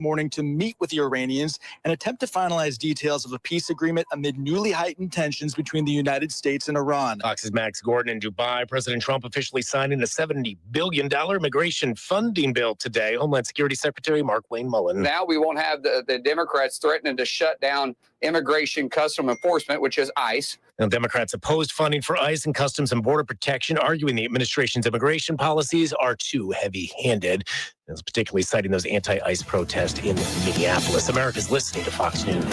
morning to meet with the Iranians and attempt to finalize details of a peace agreement amid newly heightened tensions between the United States and Iran. Fox's Max Gordon in Dubai. President Trump officially signing a $70 billion immigration funding bill today. Homeland Security Secretary Mark Wayne Mullen. Now we won't have the Democrats threatening to shut down Immigration Customs Enforcement, which is ICE. Now, Democrats opposed funding for ICE and Customs and Border Protection, arguing the administration's immigration policies are too heavy-handed. Particularly citing those anti-ICE protests in Minneapolis. America's listening to Fox News.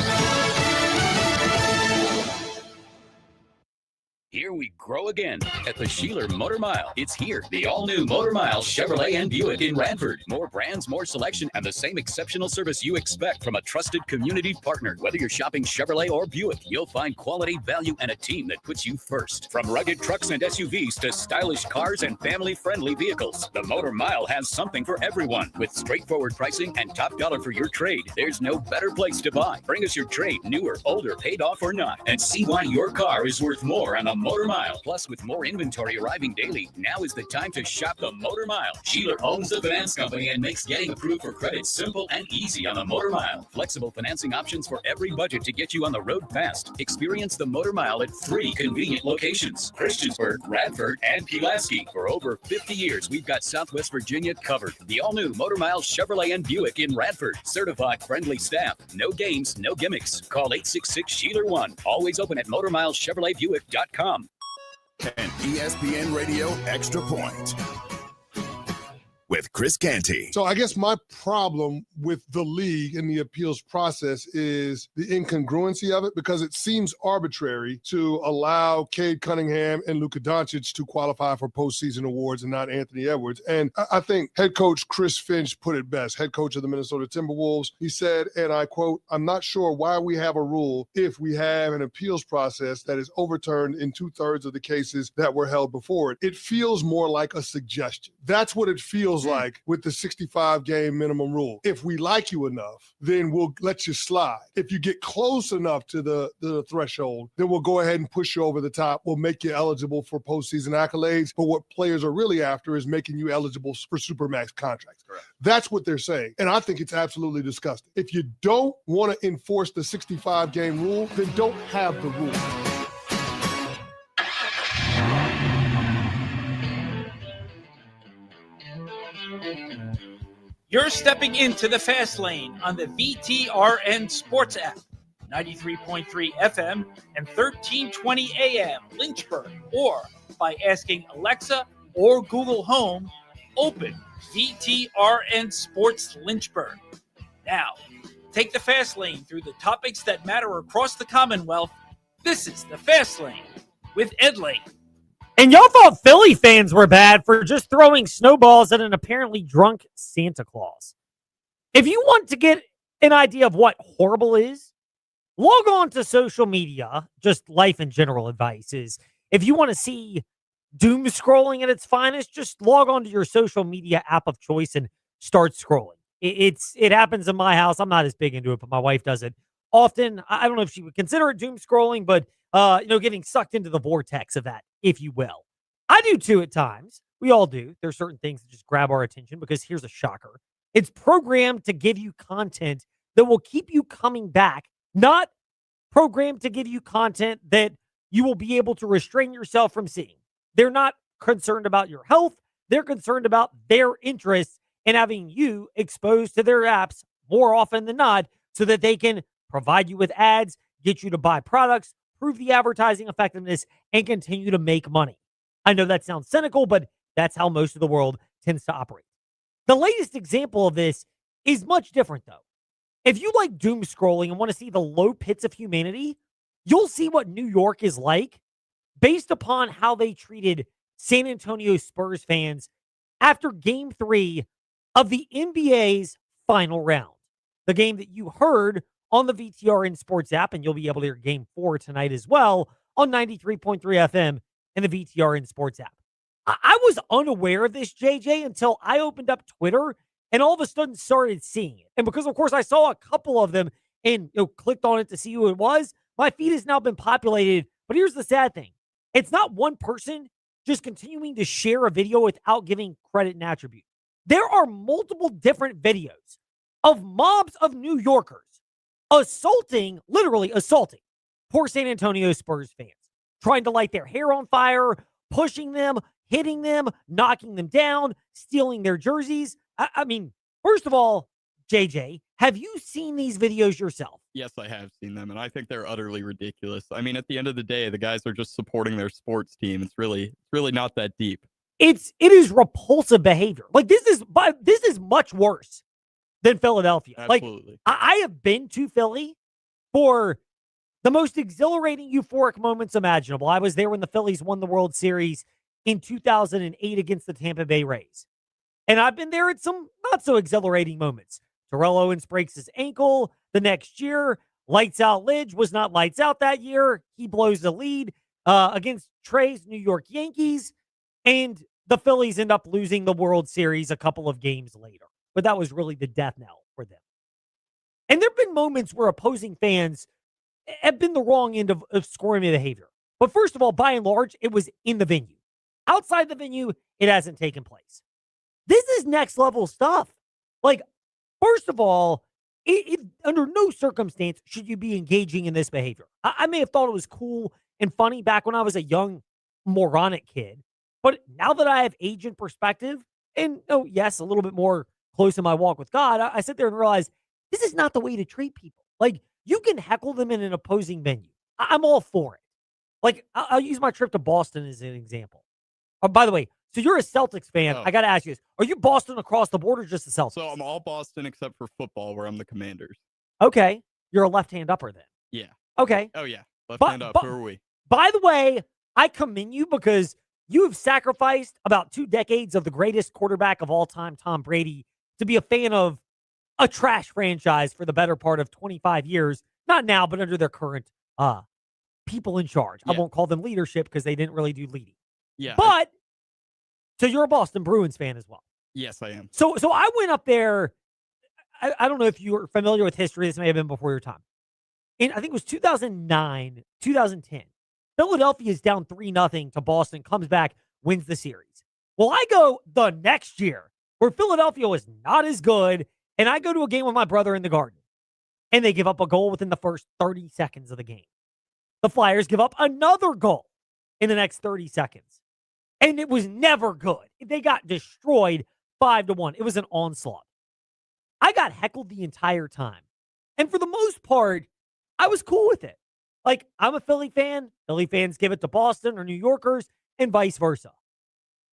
Here we grow again at the Sheeler Motor Mile. It's here, the all-new Motor Mile Chevrolet and Buick in Radford. More brands, more selection, and the same exceptional service you expect from a trusted community partner. Whether you're shopping Chevrolet or Buick, you'll find quality, value, and a team that puts you first. From rugged trucks and SUVs to stylish cars and family-friendly vehicles, the Motor Mile has something for everyone. With straightforward pricing and top dollar for your trade, there's no better place to buy. Bring us your trade, newer, older, paid off or not, and see why your car is worth more on the Motor Mile. Plus, with more inventory arriving daily, now is the time to shop the Motor Mile. Sheeler owns the finance company and makes getting approved for credit simple and easy on the Motor Mile. Flexible financing options for every budget to get you on the road fast. Experience the Motor Mile at 3 convenient locations: Christiansburg, Radford, and Pulaski. For over 50 years, we've got Southwest Virginia covered. The all-new Motor Mile Chevrolet and Buick in Radford. Certified friendly staff. No games, no gimmicks. Call 866-SHEELER1. Always open at MotorMileChevroletBuick.com. And ESPN Radio Extra Point with Chris Canty. So I guess my problem with the league and the appeals process is the incongruency of it, because it seems arbitrary to allow Cade Cunningham and Luka Doncic to qualify for postseason awards and not Anthony Edwards. And I think head coach Chris Finch put it best, head coach of the Minnesota Timberwolves. He said, and I quote, "I'm not sure why we have a rule if we have an appeals process that is overturned in 2/3 of the cases that were held before it. It feels more like a suggestion." That's what it feels like with the 65-game minimum rule. If we like you enough, then we'll let you slide. If you get close enough to the threshold, then we'll go ahead and push you over the top. We'll make you eligible for postseason accolades. But what players are really after is making you eligible for Supermax contracts. Correct. That's what they're saying. And I think it's absolutely disgusting. If you don't want to enforce the 65-game rule, then don't have the rule. You're stepping into the fast lane on the VTRN Sports app, 93.3 FM and 1320 AM Lynchburg, or by asking Alexa or Google Home, open VTRN Sports Lynchburg. Now, take the fast lane through the topics that matter across the Commonwealth. This is the Fast Lane with Ed Lane. And y'all thought Philly fans were bad for just throwing snowballs at an apparently drunk Santa Claus. If you want to get an idea of what horrible is, log on to social media. Just life in general advice is, if you want to see doom scrolling at its finest, just log on to your social media app of choice and start scrolling. It happens in my house. I'm not as big into it, but my wife does it often. I don't know if she would consider it doom scrolling, but getting sucked into the vortex of that, if you will. I do too at times. We all do. There's certain things that just grab our attention, because here's a shocker. It's programmed to give you content that will keep you coming back, not programmed to give you content that you will be able to restrain yourself from seeing. They're not concerned about your health. They're concerned about their interests in having you exposed to their apps more often than not, so that they can provide you with ads, get you to buy products, prove the advertising effectiveness, and continue to make money. I know that sounds cynical, but that's how most of the world tends to operate. The latest example of this is much different, though. If you like doom scrolling and want to see the low pits of humanity, you'll see what New York is like based upon how they treated San Antonio Spurs fans after Game 3 of the NBA's final round. The game that you heard on the VTRN Sports app, and you'll be able to hear Game 4 tonight as well on 93.3 FM and the VTRN Sports app. I was unaware of this, JJ, until I opened up Twitter and all of a sudden started seeing it. And because, of course, I saw a couple of them and clicked on it to see who it was, my feed has now been populated. But here's the sad thing. It's not one person just continuing to share a video without giving credit and attribute. There are multiple different videos of mobs of New Yorkers literally assaulting poor San Antonio Spurs fans, trying to light their hair on fire, pushing them, hitting them, knocking them down, stealing their jerseys. I mean, first of all, JJ, have you seen these videos yourself? Yes, I have seen them, and I think they're utterly ridiculous. I mean, at the end of the day, the guys are just supporting their sports team. It's really not that deep. It is repulsive behavior. Like this is much worse than Philadelphia. Absolutely. Like I have been to Philly for the most exhilarating, euphoric moments imaginable. I was there when the Phillies won the World Series in 2008 against the Tampa Bay Rays. And I've been there at some not so exhilarating moments. Terrell Owens breaks his ankle the next year. Lights out Lidge was not lights out that year. He blows the lead against Trey's New York Yankees. And the Phillies end up losing the World Series a couple of games later. But that was really the death knell for them. And there have been moments where opposing fans have been the wrong end of scoring behavior. But first of all, by and large, it was in the venue. Outside the venue, it hasn't taken place. This is next level stuff. Like, first of all, under no circumstance should you be engaging in this behavior. I may have thought it was cool and funny back when I was a young, moronic kid. But now that I have age and perspective, and yes, a little bit more close in my walk with God, I sit there and realize this is not the way to treat people. Like, you can heckle them in an opposing venue. I'm all for it. Like, I'll use my trip to Boston as an example. Oh, by the way, so you're a Celtics fan. Oh. I got to ask you this. Are you Boston across the board or just the Celtics? So I'm all Boston except for football, where I'm the Commanders. Okay. You're a left-hand upper then. Yeah. Okay. Oh, yeah. Left But- hand up. but- Who are we? By the way, I commend you because you have sacrificed about 2 decades of the greatest quarterback of all time, Tom Brady, to be a fan of a trash franchise for the better part of 25 years. Not now, but under their current people in charge. I Yeah. won't call them leadership because they didn't really do leading. Yeah. But, so you're a Boston Bruins fan as well. Yes, I am. So I went up there. I don't know if you were familiar with history. This may have been before your time. I think it was 2009, 2010. Philadelphia is down 3-0 to Boston, comes back, wins the series. Well, I go the next year where Philadelphia was not as good, and I go to a game with my brother in the Garden, and they give up a goal within the first 30 seconds of the game. The Flyers give up another goal in the next 30 seconds, and it was never good. They got destroyed 5-1. It was an onslaught. I got heckled the entire time, and for the most part, I was cool with it. Like, I'm a Philly fan. Philly fans give it to Boston or New Yorkers and vice versa.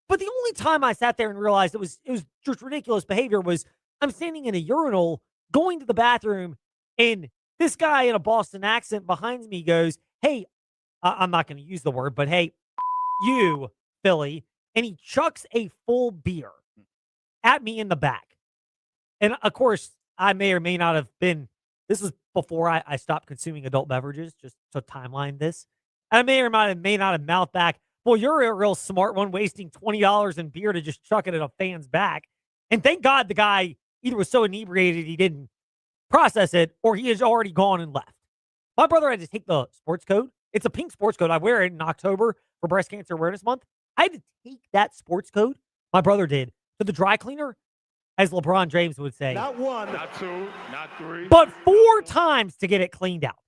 But the only time I sat there and realized it was just ridiculous behavior was I'm standing in a urinal going to the bathroom, and this guy in a Boston accent behind me goes, hey, I'm not going to use the word, but hey, you, Philly. And he chucks a full beer at me in the back. And of course, I may or may not have been, this was before I stopped consuming adult beverages, just to timeline this. I may or may not have mouthed back, well, you're a real smart one, wasting $20 in beer to just chuck it at a fan's back. And thank God the guy either was so inebriated he didn't process it, or he has already gone and left. My brother had to take the sports code. It's a pink sports code. I wear it in October for Breast Cancer Awareness Month. I had to take that sports code, my brother did, to the dry cleaner, as LeBron James would say. Not one, not two, not three. But 4 times to get it cleaned out.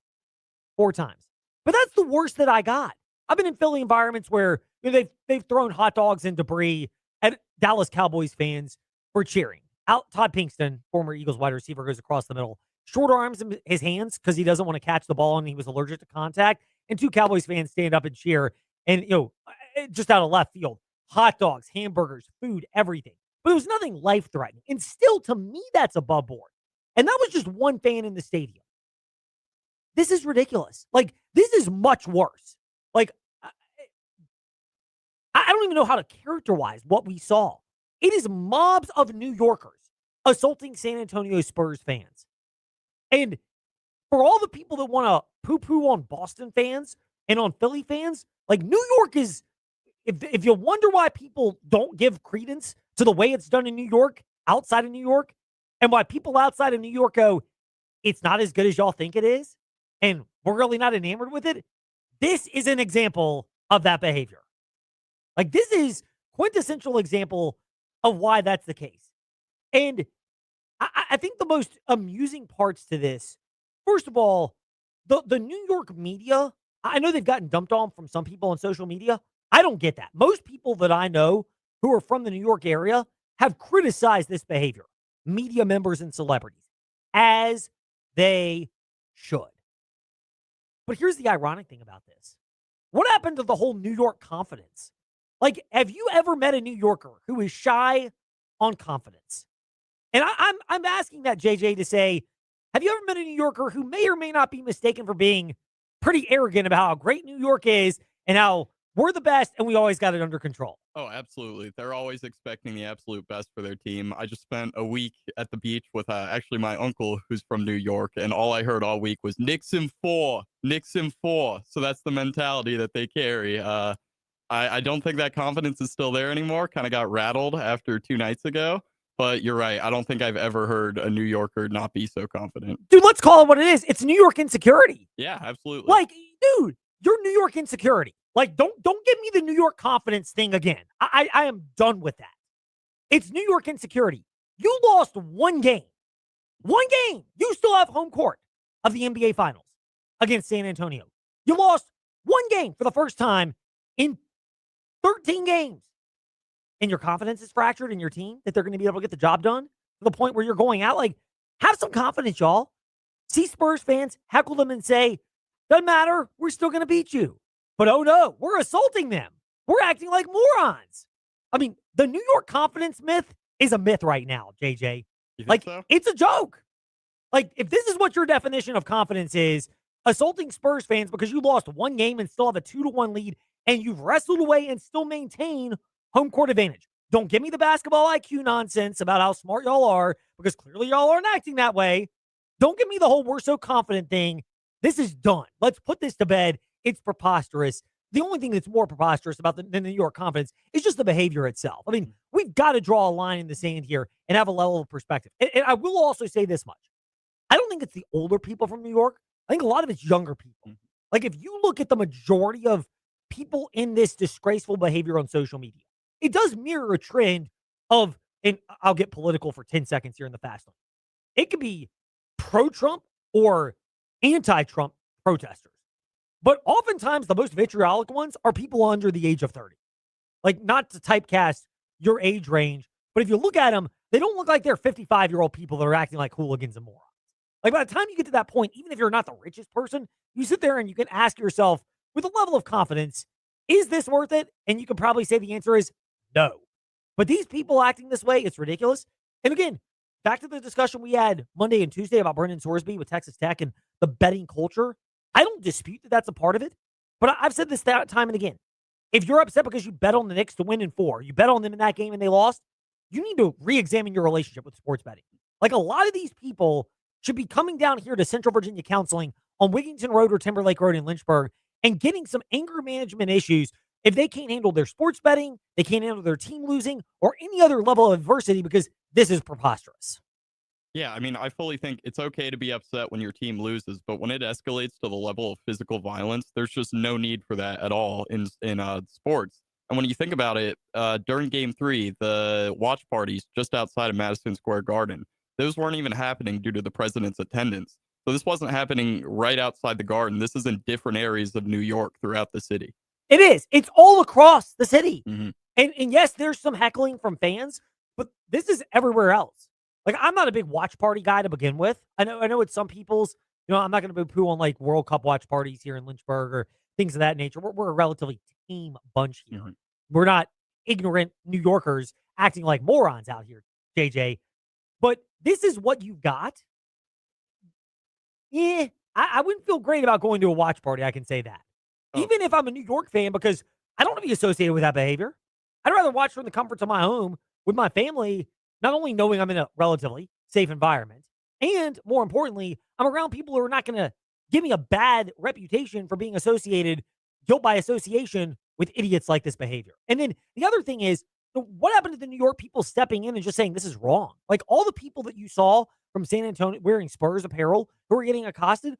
4 times. But that's the worst that I got. I've been in Philly environments where they've thrown hot dogs and debris at Dallas Cowboys fans for cheering. Out Todd Pinkston, former Eagles wide receiver, goes across the middle. Short arms his hands because he doesn't want to catch the ball and he was allergic to contact. And 2 Cowboys fans stand up and cheer. And, just out of left field, hot dogs, hamburgers, food, everything. But it was nothing life-threatening. And still, to me, that's above board. And that was just one fan in the stadium. This is ridiculous. Like, this is much worse. Like, I don't even know how to characterize what we saw. It is mobs of New Yorkers assaulting San Antonio Spurs fans. And for all the people that want to poo-poo on Boston fans and on Philly fans, like, New York is, if you wonder why people don't give credence to the way it's done in New York, outside of New York, and why people outside of New York go, it's not as good as y'all think it is, and we're really not enamored with it, this is an example of that behavior. Like, this is quintessential example of why that's the case. And I think the most amusing parts to this, first of all, the New York media, I know they've gotten dumped on from some people on social media. I don't get that. Most people that I know who are from the New York area have criticized this behavior, media members and celebrities, as they should. But here's the ironic thing about this. What happened to the whole New York confidence? Like, have you ever met a New Yorker who is shy on confidence? And I'm asking that, JJ, to say, have you ever met a New Yorker who may or may not be mistaken for being pretty arrogant about how great New York is and how we're the best and we always got it under control? Oh, absolutely. They're always expecting the absolute best for their team. I just spent a week at the beach with actually my uncle who's from New York, and all I heard all week was Nixon 4, Nixon 4. So that's the mentality that they carry. I don't think that confidence is still there anymore. Kind of got rattled after 2 nights ago. But you're right. I don't think I've ever heard a New Yorker not be so confident. Dude, let's call it what it is. It's New York insecurity. Yeah, absolutely. Like, dude, you're New York insecurity. Like, don't give me the New York confidence thing again. I am done with that. It's New York insecurity. You lost one game. One game. You still have home court of the NBA Finals against San Antonio. You lost one game for the first time in 13 games. And your confidence is fractured in your team that they're going to be able to get the job done to the point where you're going out. Like, have some confidence, y'all. See Spurs fans heckle them and say, doesn't matter, we're still going to beat you. But oh no, we're assaulting them. We're acting like morons. I mean, the New York confidence myth is a myth right now, JJ. Like, so? It's a joke. Like, if this is what your definition of confidence is, assaulting Spurs fans because you lost one game and still have a 2-1 lead and you've wrestled away and still maintain home court advantage. Don't give me the basketball IQ nonsense about how smart y'all are, because clearly y'all aren't acting that way. Don't give me the whole we're so confident thing. This is done. Let's put this to bed. It's preposterous. The only thing that's more preposterous about the New York confidence is just the behavior itself. I mean, we've got to draw a line in the sand here and have a level of perspective. And I will also say this much. I don't think it's the older people from New York. I think a lot of it's younger people. Like, if you look at the majority of people in this disgraceful behavior on social media, it does mirror a trend of, and I'll get political for 10 seconds here in the fast lane. It could be pro-Trump or anti-Trump protesters. But oftentimes the most vitriolic ones are people under the age of 30. Like, not to typecast your age range, but if you look at them, they don't look like they're 55-year-old people that are acting like hooligans and morons. Like, by the time you get to that point, even if you're not the richest person, you sit there and you can ask yourself with a level of confidence, is this worth it? And you can probably say the answer is no. But these people acting this way, it's ridiculous. And again, back to the discussion we had Monday and Tuesday about Brendan Sorsby with Texas Tech and the betting culture. I don't dispute that that's a part of it. But I've said this time and again. If you're upset because you bet on the Knicks to win in 4, you bet on them in that game and they lost, you need to re-examine your relationship with sports betting. Like, a lot of these people should be coming down here to Central Virginia Counseling on Wigington Road or Timberlake Road in Lynchburg and getting some anger management issues if they can't handle their sports betting, they can't handle their team losing, or any other level of adversity, because this is preposterous. Yeah, I mean, I fully think it's okay to be upset when your team loses, but when it escalates to the level of physical violence, there's just no need for that at all in sports. And when you think about it, during Game 3, the watch parties just outside of Madison Square Garden, those weren't even happening due to the president's attendance. So this wasn't happening right outside the Garden. This is in different areas of New York throughout the city. It is. It's all across the city. Mm-hmm. And yes, there's some heckling from fans, but this is everywhere else. Like, I'm not a big watch party guy to begin with. I know it's some people's, I'm not going to poo on like World Cup watch parties here in Lynchburg or things of that nature. We're a relatively tame bunch here. Mm-hmm. We're not ignorant New Yorkers acting like morons out here, JJ. But this is what you got. Yeah, I wouldn't feel great about going to a watch party. I can say that. Oh. Even if I'm a New York fan, because I don't want to be associated with that behavior. I'd rather watch from the comforts of my home with my family, not only knowing I'm in a relatively safe environment, and more importantly, I'm around people who are not going to give me a bad reputation for being associated, guilt by association, with idiots like this behavior. And then the other thing is, what happened to the New York people stepping in and just saying this is wrong? Like, all the people that you saw from San Antonio wearing Spurs apparel who are getting accosted,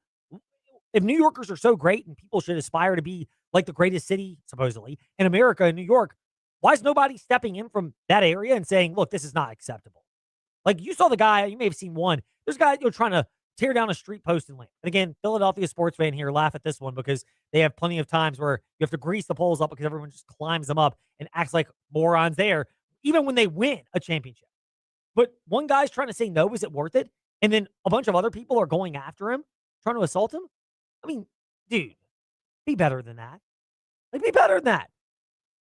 if New Yorkers are so great and people should aspire to be like the greatest city, supposedly, in America, in New York, why is nobody stepping in from that area and saying, look, this is not acceptable? Like, you saw the guy, you may have seen one. There's a guy, trying to tear down a street post in Lamp. And again, Philadelphia sports fan here, laugh at this one because they have plenty of times where you have to grease the poles up because everyone just climbs them up and acts like morons there, even when they win a championship. But one guy's trying to say, no, is it worth it? And then a bunch of other people are going after him, trying to assault him. I mean, dude, be better than that. Like, be better than that.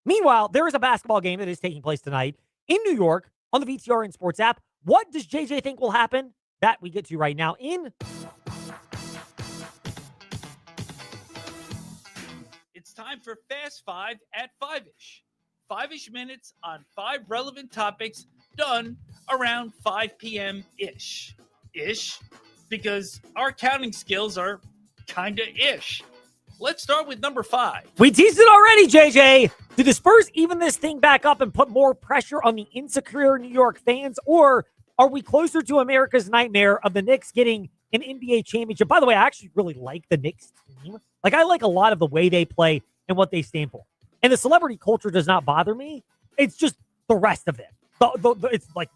Meanwhile, there is a basketball game that is taking place tonight in New York on the VTRN Sports app. What does JJ think will happen? That we get to right now in. It's time for Fast Five at 5-ish. 5-ish minutes on 5 relevant topics done around 5 p.m.-ish. Ish, because our counting skills are kind of ish. Let's start with number 5. We teased it already, JJ. Do the Spurs even this thing back up and put more pressure on the insecure New York fans, or are we closer to America's nightmare of the Knicks getting an NBA championship? By the way, I actually really like the Knicks team. Like, I like a lot of the way they play and what they stand for. And the celebrity culture does not bother me. It's just the rest of it. It's like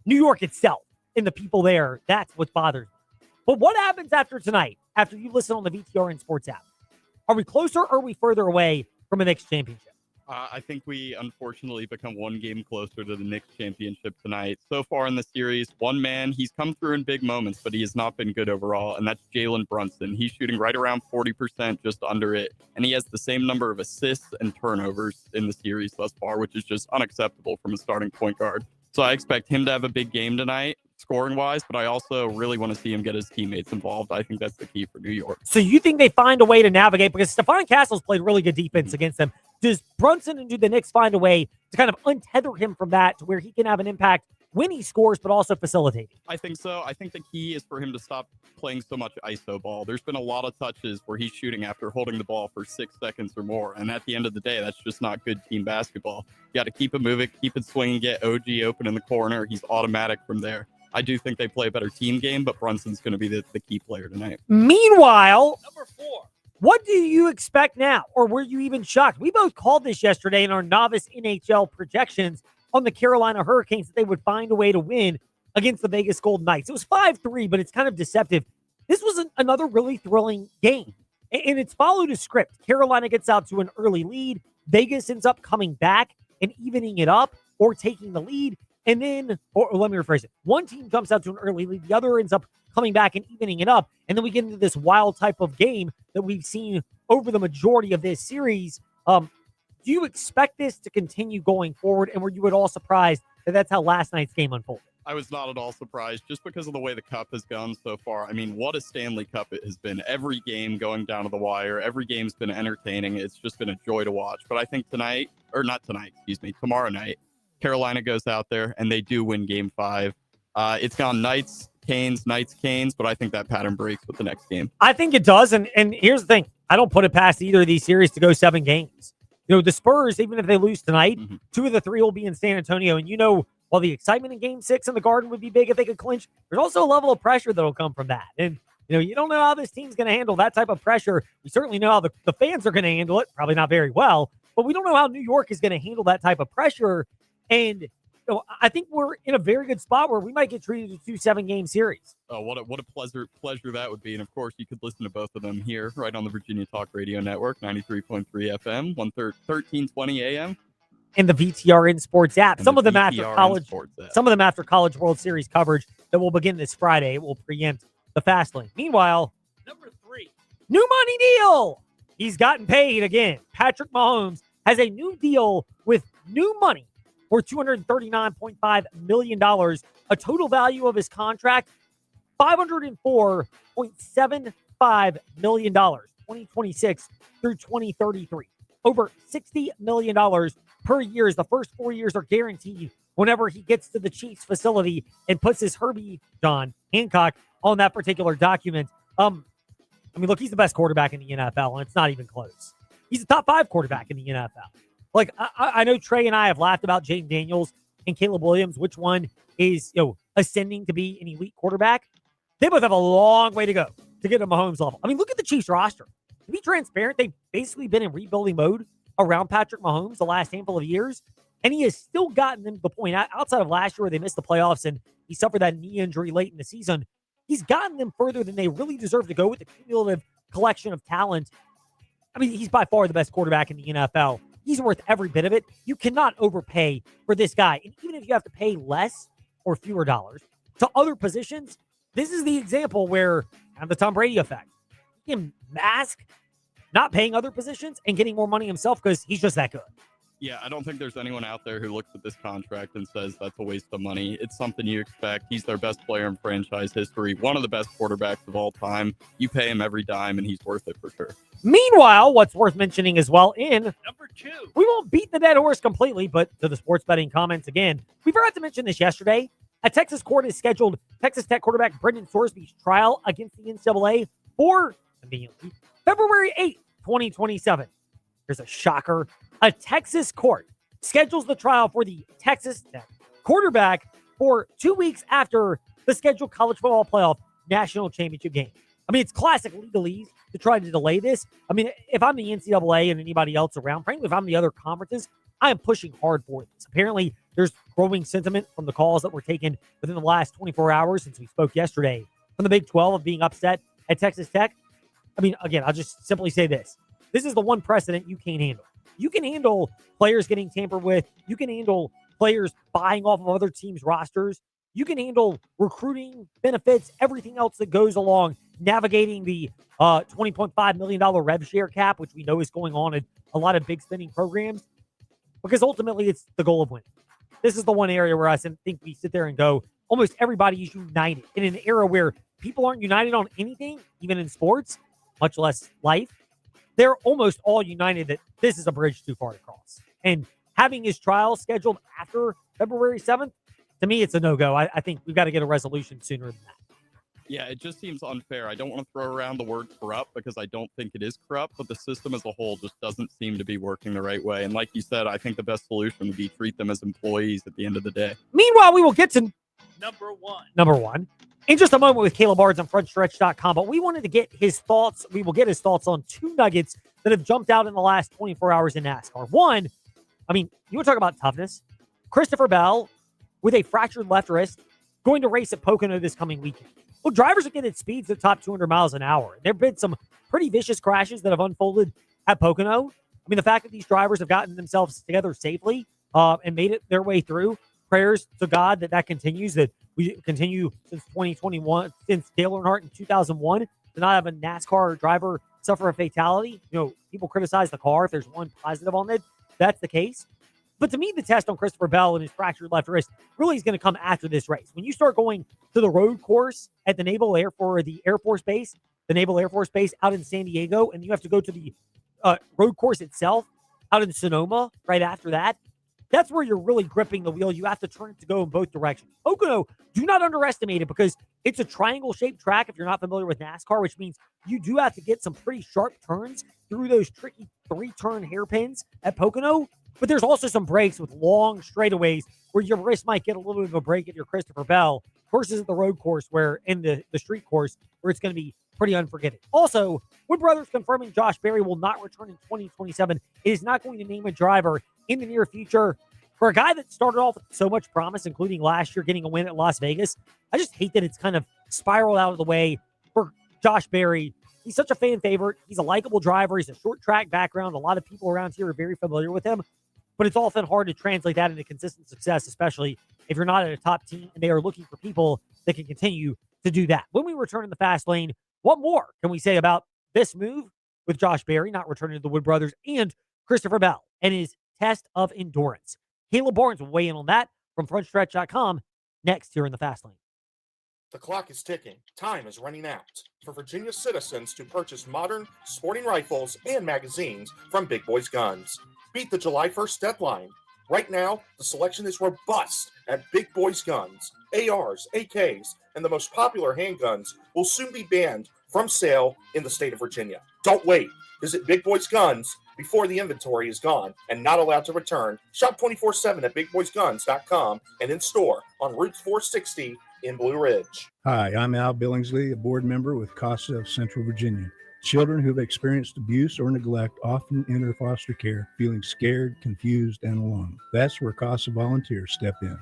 New York itself and the people there. That's what bothers me. But what happens after tonight, after you listen on the VTRN Sports app? Are we closer or are we further away from a Knicks championship? I think we unfortunately become one game closer to the Knicks championship tonight. So far in the series, one man, he's come through in big moments, but he has not been good overall, and that's Jalen Brunson. He's shooting right around 40%, just under it, and he has the same number of assists and turnovers in the series thus far, which is just unacceptable from a starting point guard. So I expect him to have a big game tonight, scoring-wise, but I also really want to see him get his teammates involved. I think that's the key for New York. So you think they find a way to navigate, because Stephon Castle's played really good defense against them. Does Brunson and do the Knicks find a way to kind of untether him from that to where he can have an impact when he scores, but also facilitating? I think so. I think the key is for him to stop playing so much ISO ball. There's been a lot of touches where he's shooting after holding the ball for 6 seconds or more. And at the end of the day, that's just not good team basketball. You got to keep it moving, keep it swinging, get OG open in the corner. He's automatic from there. I do think they play a better team game, but Brunson's going to be the key player tonight. Meanwhile, Number 4. what do you expect now? Or were you even shocked? We both called this yesterday in our novice NHL projections on the Carolina Hurricanes that they would find a way to win against the Vegas Golden Knights. It was 5-3, but it's kind of deceptive. This was another really thrilling game, and it's followed a script. Carolina gets out to an early lead. Vegas ends up coming back and evening it up or taking the lead. And then, or let me rephrase it. One team comes out to an early lead. The other ends up coming back and evening it up. And then we get into this wild type of game that we've seen over the majority of this series. Do you expect this to continue going forward? And were you at all surprised that that's how last night's game unfolded? I was not at all surprised just because of the way the Cup has gone so far. I mean, what a Stanley Cup it has been. Every game going down to the wire. Every game's been entertaining. It's just been a joy to watch. But I think tomorrow night, Carolina goes out there and they do win game 5. It's gone Knights, Canes, but I think that pattern breaks with the next game. I think it does. And here's the thing. I don't put it past either of these series to go 7 games. You know, the Spurs, even if they lose tonight, 2 of the 3 will be in San Antonio. And while the excitement in game 6 in the Garden would be big if they could clinch, there's also a level of pressure that'll come from that. And, you don't know how this team's going to handle that type of pressure. We certainly know how the fans are going to handle it. Probably not very well. But we don't know how New York is going to handle that type of pressure. And I think we're in a very good spot where we might get treated to 2 7-game series. Oh, what a pleasure that would be. And of course, you could listen to both of them here right on the Virginia Talk Radio Network, 93.3 FM, 1320 AM. And the VTRN Sports app. And Some the of them after VTRN college. Sports app. Some of them after College World Series coverage that will begin this Friday. It will preempt the fast lane. Meanwhile, Number 3. new money deal. He's gotten paid again. Patrick Mahomes has a new deal with new money for $239.5 million. A total value of his contract, $504.75 million, 2026 through 2033. Over $60 million per year, as the first 4 years are guaranteed whenever he gets to the Chiefs facility and puts his Herbie John Hancock on that particular document. Look, he's the best quarterback in the NFL, and it's not even close. He's a top 5 quarterback in the NFL. Like, I know Trey and I have laughed about Jaden Daniels and Caleb Williams, which one is, ascending to be an elite quarterback. They both have a long way to go to get to Mahomes level. Look at the Chiefs roster. To be transparent, they've basically been in rebuilding mode around Patrick Mahomes the last handful of years. And he has still gotten them to the point, outside of last year where they missed the playoffs and he suffered that knee injury late in the season, he's gotten them further than they really deserve to go with the cumulative collection of talent. I mean, he's by far the best quarterback in the NFL. He's worth every bit of it. You cannot overpay for this guy. And even if you have to pay less or fewer dollars to other positions, this is the example where the Tom Brady effect. He can mask not paying other positions and getting more money himself because he's just that good. Yeah, I don't think there's anyone out there who looks at this contract and says that's a waste of money. It's something you expect. He's their best player in franchise history, one of the best quarterbacks of all time. You pay him every dime, and he's worth it for sure. Meanwhile, what's worth mentioning as well in Number 2. we won't beat the dead horse completely, but to the sports betting comments again, we forgot to mention this yesterday. A Texas court has scheduled Texas Tech quarterback Brendan Sorsby's trial against the NCAA for conveniently February 8th, 2027. There's a shocker. A Texas court schedules the trial for the Texas Tech quarterback for 2 weeks after the scheduled college football playoff national championship game. I mean, it's classic legalese to try to delay this. I mean, if I'm the NCAA and anybody else around, frankly, if I'm the other conferences, I am pushing hard for this. Apparently, there's growing sentiment from the calls that were taken within the last 24 hours since we spoke yesterday from the Big 12 of being upset at Texas Tech. I mean, again, I'll just simply say this. This is the one precedent you can't handle. You can handle players getting tampered with. You can handle players buying off of other teams' rosters. You can handle recruiting benefits, everything else that goes along navigating the $20.5 million rev share cap, which we know is going on in a lot of big spending programs, because ultimately it's the goal of winning. This is the one area where I think we sit there and go, almost everybody is united in an era where people aren't united on anything, even in sports, much less life. They're almost all united that this is a bridge too far to cross. And having his trial scheduled after February 7th, to me, it's a no-go. I think we've got to get a resolution sooner than that. Yeah, it just seems unfair. I don't want to throw around the word corrupt because I don't think it is corrupt, but the system as a whole just doesn't seem to be working the right way. And like you said, I think the best solution would be treat them as employees at the end of the day. Meanwhile, we will get to Number 1 in just a moment with Caleb Barnes on frontstretch.com, but we wanted to get his thoughts. We will get his thoughts on 2 nuggets that have jumped out in the last 24 hours in NASCAR. One, I mean, you want to talk about toughness? Christopher Bell, with a fractured left wrist, going to race at Pocono this coming weekend. Well, drivers are getting speeds that top 200 miles an hour. There have been some pretty vicious crashes that have unfolded at Pocono. I mean, the fact that these drivers have gotten themselves together safely and made it their way through, prayers to God that continues, that we continue since 2021, since Dale Earnhardt in 2001, to not have a NASCAR driver suffer a fatality. You know, people criticize the car if there's one positive on it. That's the case. But to me, the test on Christopher Bell and his fractured left wrist really is going to come after this race. When you start going to the road course at the Naval Air Force Base out in San Diego, and you have to go to the road course itself out in Sonoma right after that, that's where you're really gripping the wheel. You have to turn it to go in both directions. Pocono, do not underestimate it because it's a triangle-shaped track if you're not familiar with NASCAR, which means you do have to get some pretty sharp turns through those tricky 3-turn hairpins at Pocono. But there's also some breaks with long straightaways where your wrist might get a little bit of a break if you're Christopher Bell versus at the road course where in the street course where it's going to be pretty unforgiving. Also, Wood Brothers confirming Josh Berry will not return in 2027. It is not going to name a driver in the near future. For a guy that started off with so much promise, including last year getting a win at Las Vegas, I just hate that it's kind of spiraled out of the way for Josh Berry. He's such a fan favorite. He's a likable driver. He's a short track background. A lot of people around here are very familiar with him. But it's often hard to translate that into consistent success, especially if you're not at a top team and they are looking for people that can continue to do that. When we return in the fast lane, what more can we say about this move with Josh Berry not returning to the Wood Brothers and Christopher Bell and his test of endurance? Caleb Barnes will weigh in on that from frontstretch.com next here in the fast lane. The clock is ticking. Time is running out for Virginia citizens to purchase modern sporting rifles and magazines from Big Boys Guns. Beat the July 1st deadline. Right now, the selection is robust at Big Boys Guns. ARs, AKs, and the most popular handguns will soon be banned from sale in the state of Virginia. Don't wait. Visit Big Boys Guns before the inventory is gone and not allowed to return. Shop 24/7 at BigBoysGuns.com and in store on Route 460 in Blue Ridge. Hi, I'm Al Billingsley, a board member with CASA of Central Virginia. Children who have experienced abuse or neglect often enter foster care feeling scared, confused, and alone. That's where CASA volunteers step in.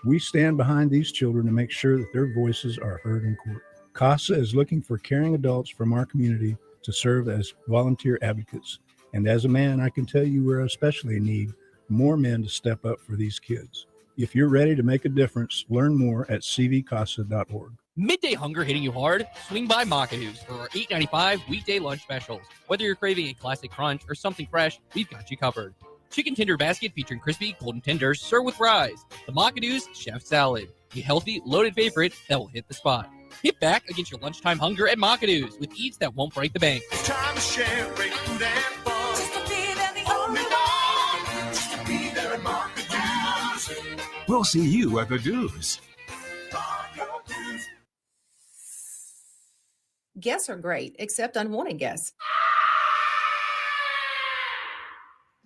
We stand behind these children to make sure that their voices are heard in court. CASA is looking for caring adults from our community to serve as volunteer advocates. And as a man, I can tell you we're especially in need more men to step up for these kids. If you're ready to make a difference, learn more at cvcasa.org. Midday hunger hitting you hard? Swing by Macadoo's for our $8.95 weekday lunch specials. Whether you're craving a classic crunch or something fresh, we've got you covered. Chicken tender basket featuring crispy golden tenders served with fries. The Macadoo's Chef Salad, a healthy, loaded favorite that will hit the spot. Hit back against your lunchtime hunger at Macadoo's with eats that won't break the bank. It's time to share it and fun. Just to be there the only one. Just to be there at Macadoo's. We'll see you at the Do's. Guests are great, except unwanted guests.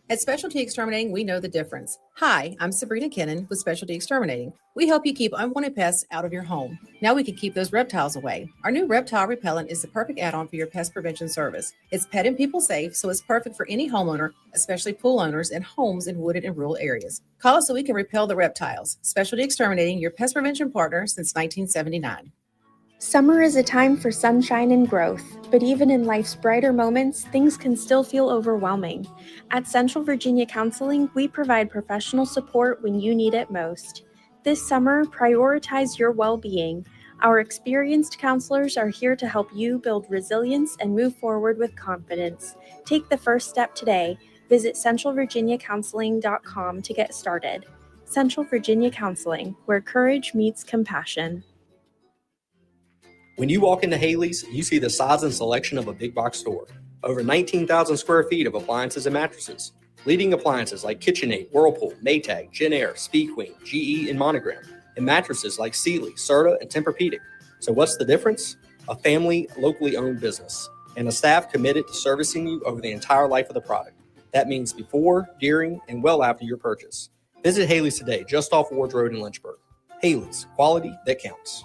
At Specialty Exterminating, we know the difference. Hi, I'm Sabrina Kennan with Specialty Exterminating. We help you keep unwanted pests out of your home. Now we can keep those reptiles away. Our new reptile repellent is the perfect add-on for your pest prevention service. It's pet and people safe, so it's perfect for any homeowner, especially pool owners and homes in wooded and rural areas. Call us so we can repel the reptiles. Specialty Exterminating, your pest prevention partner since 1979. Summer is a time for sunshine and growth, but even in life's brighter moments, things can still feel overwhelming. At Central Virginia Counseling, we provide professional support when you need it most. This summer, prioritize your well-being. Our experienced counselors are here to help you build resilience and move forward with confidence. Take the first step today. Visit centralvirginiacounseling.com to get started. Central Virginia Counseling, where courage meets compassion. When you walk into Haley's, you see the size and selection of a big box store. Over 19,000 square feet of appliances and mattresses. Leading appliances like KitchenAid, Whirlpool, Maytag, Genair, Speed Queen, GE, and Monogram. And mattresses like Sealy, Serta, and Tempur-Pedic. So what's the difference? A family, locally owned business. And a staff committed to servicing you over the entire life of the product. That means before, during, and well after your purchase. Visit Haley's today, just off Ward Road in Lynchburg. Haley's, quality that counts.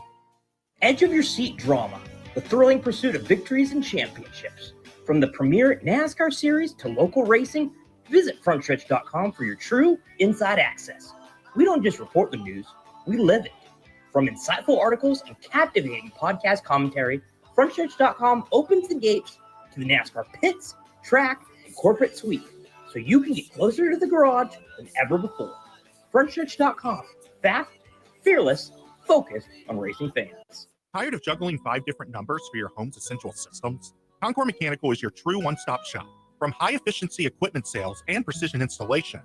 Edge of your seat drama, the thrilling pursuit of victories and championships. From the premier NASCAR series to local racing, visit frontstretch.com for your true inside access. We don't just report the news, we live it. From insightful articles and captivating podcast commentary, frontstretch.com opens the gates to the NASCAR pits, track, and corporate suite, so you can get closer to the garage than ever before. Frontstretch.com, fast, fearless, focused on racing fans. Tired of juggling 5 different numbers for your home's essential systems? Concord Mechanical is your true one-stop shop. From high-efficiency equipment sales and precision installation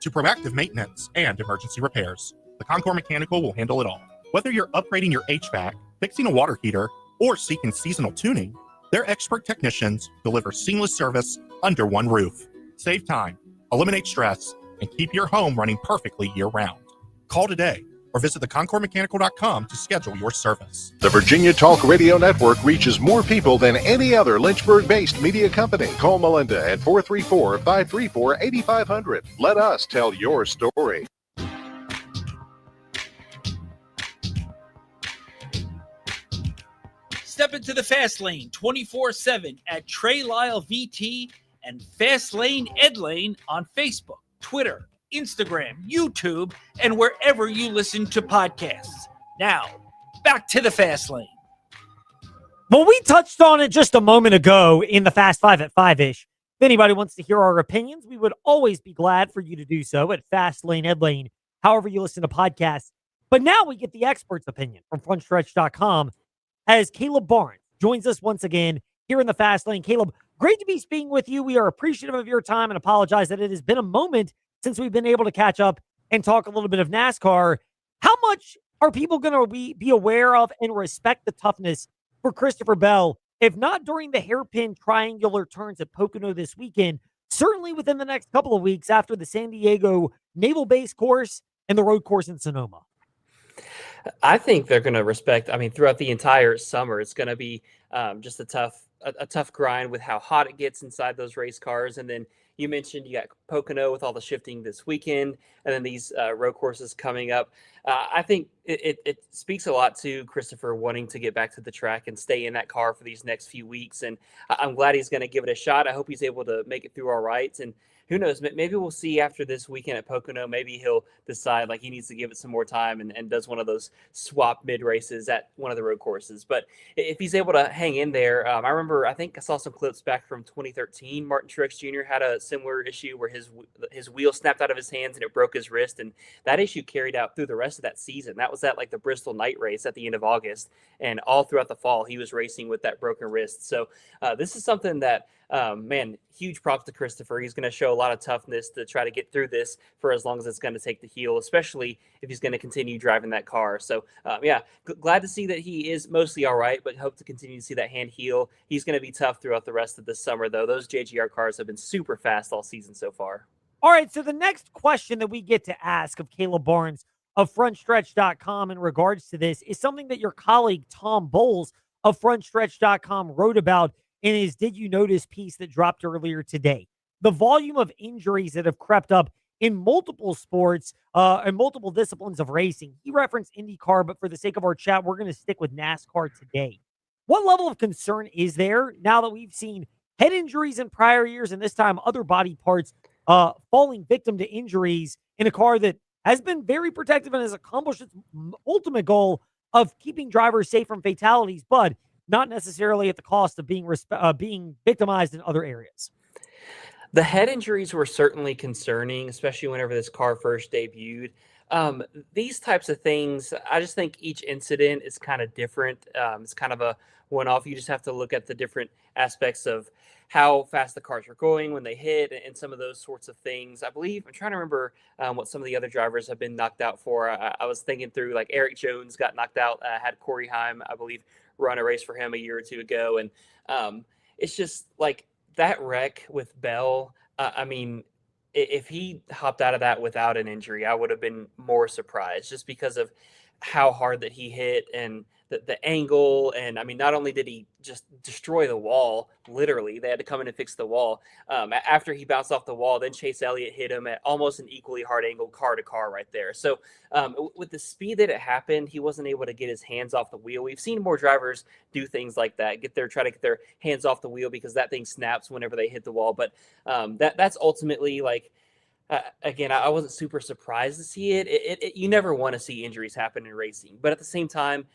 to proactive maintenance and emergency repairs, the Concord Mechanical will handle it all. Whether you're upgrading your HVAC, fixing a water heater, or seeking seasonal tuning, their expert technicians deliver seamless service under one roof. Save time, eliminate stress, and keep your home running perfectly year-round. Call today or visit theconcordmechanical.com to schedule your service. The Virginia Talk Radio Network reaches more people than any other Lynchburg-based media company. Call Melinda at 434-534-8500. Let us tell your story. Step into the Fast Lane 24/7 at Trey Lyle VT and Fast Lane Ed Lane on Facebook, Twitter, Instagram, YouTube, and wherever you listen to podcasts. Now, back to the Fast Lane. Well, we touched on it just a moment ago in the Fast Five at 5-ish. If anybody wants to hear our opinions, we would always be glad for you to do so at Fast Lane, Ed Lane, however you listen to podcasts. But now we get the expert's opinion from frontstretch.com as Caleb Barnes joins us once again here in the Fast Lane. Caleb, great to be speaking with you. We are appreciative of your time and apologize that it has been a moment since we've been able to catch up and talk a little bit of NASCAR. How much are people going to be aware of and respect the toughness for Christopher Bell, if not during the hairpin triangular turns at Pocono this weekend, certainly within the next couple of weeks after the San Diego Naval Base course and the road course in Sonoma? I think they're going to respect, throughout the entire summer, it's going to be just a tough grind with how hot it gets inside those race cars. And then, you mentioned you got Pocono with all the shifting this weekend, and then these road courses coming up. I think it speaks a lot to Christopher wanting to get back to the track and stay in that car for these next few weeks. And I'm glad he's going to give it a shot. I hope he's able to make it through all right. And who knows, maybe we'll see after this weekend at Pocono, maybe he'll decide like he needs to give it some more time and does one of those swap mid races at one of the road courses. But if he's able to hang in there, I think I saw some clips back from 2013. Martin Truex Jr. had a similar issue where his wheel snapped out of his hands and it broke his wrist. And that issue carried out through the rest of that season. That was at like the Bristol night race at the end of August. And all throughout the fall, he was racing with that broken wrist. So this is something that, man, huge props to Christopher. He's going to show a lot of toughness to try to get through this for as long as it's going to take to heal, especially if he's going to continue driving that car. So, glad to see that he is mostly all right, but hope to continue to see that hand heal. He's going to be tough throughout the rest of the summer, though. Those JGR cars have been super fast all season so far. All right, so the next question that we get to ask of Caleb Barnes of FrontStretch.com in regards to this is something that your colleague Tom Bowles of FrontStretch.com wrote about in his Did You Notice piece that dropped earlier today. The volume of injuries that have crept up in multiple sports and multiple disciplines of racing. He referenced IndyCar, but for the sake of our chat, we're going to stick with NASCAR today. What level of concern is there now that we've seen head injuries in prior years and this time other body parts falling victim to injuries in a car that has been very protective and has accomplished its ultimate goal of keeping drivers safe from fatalities, but not necessarily at the cost of being victimized in other areas? The head injuries were certainly concerning, especially whenever this car first debuted. These types of things, I just think each incident is kind of different. It's kind of a one-off. You just have to look at the different aspects of how fast the cars are going when they hit and some of those sorts of things. I believe, I'm trying to remember what some of the other drivers have been knocked out for. I was thinking through, like Eric Jones got knocked out, had Corey Heim, I believe, run a race for him a year or two ago. And it's just like that wreck with Bell. If he hopped out of that without an injury, I would have been more surprised just because of how hard that he hit and the angle. And not only did he just destroy the wall, literally, they had to come in and fix the wall. After he bounced off the wall, then Chase Elliott hit him at almost an equally hard angle, car to car right there. So with the speed that it happened, he wasn't able to get his hands off the wheel. We've seen more drivers do things like that, try to get their hands off the wheel because that thing snaps whenever they hit the wall. But that's ultimately like, again, I wasn't super surprised to see it. You never want to see injuries happen in racing, but at the same time,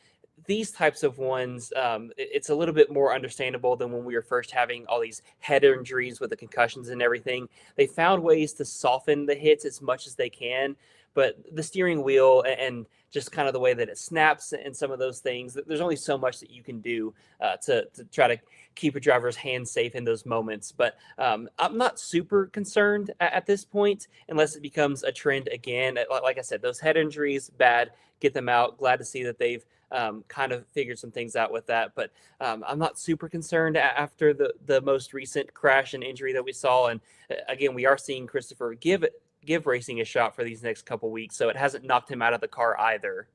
these types of ones, it's a little bit more understandable than when we were first having all these head injuries with the concussions and everything. They found ways to soften the hits as much as they can, but the steering wheel and just kind of the way that it snaps and some of those things, there's only so much that you can do to try to keep a driver's hands safe in those moments. But I'm not super concerned at this point unless it becomes a trend again. Like I said, those head injuries, bad, get them out. Glad to see that they've kind of figured some things out with that. But I'm not super concerned after the most recent crash and injury that we saw. And again, we are seeing Christopher give racing a shot for these next couple weeks, so it hasn't knocked him out of the car either.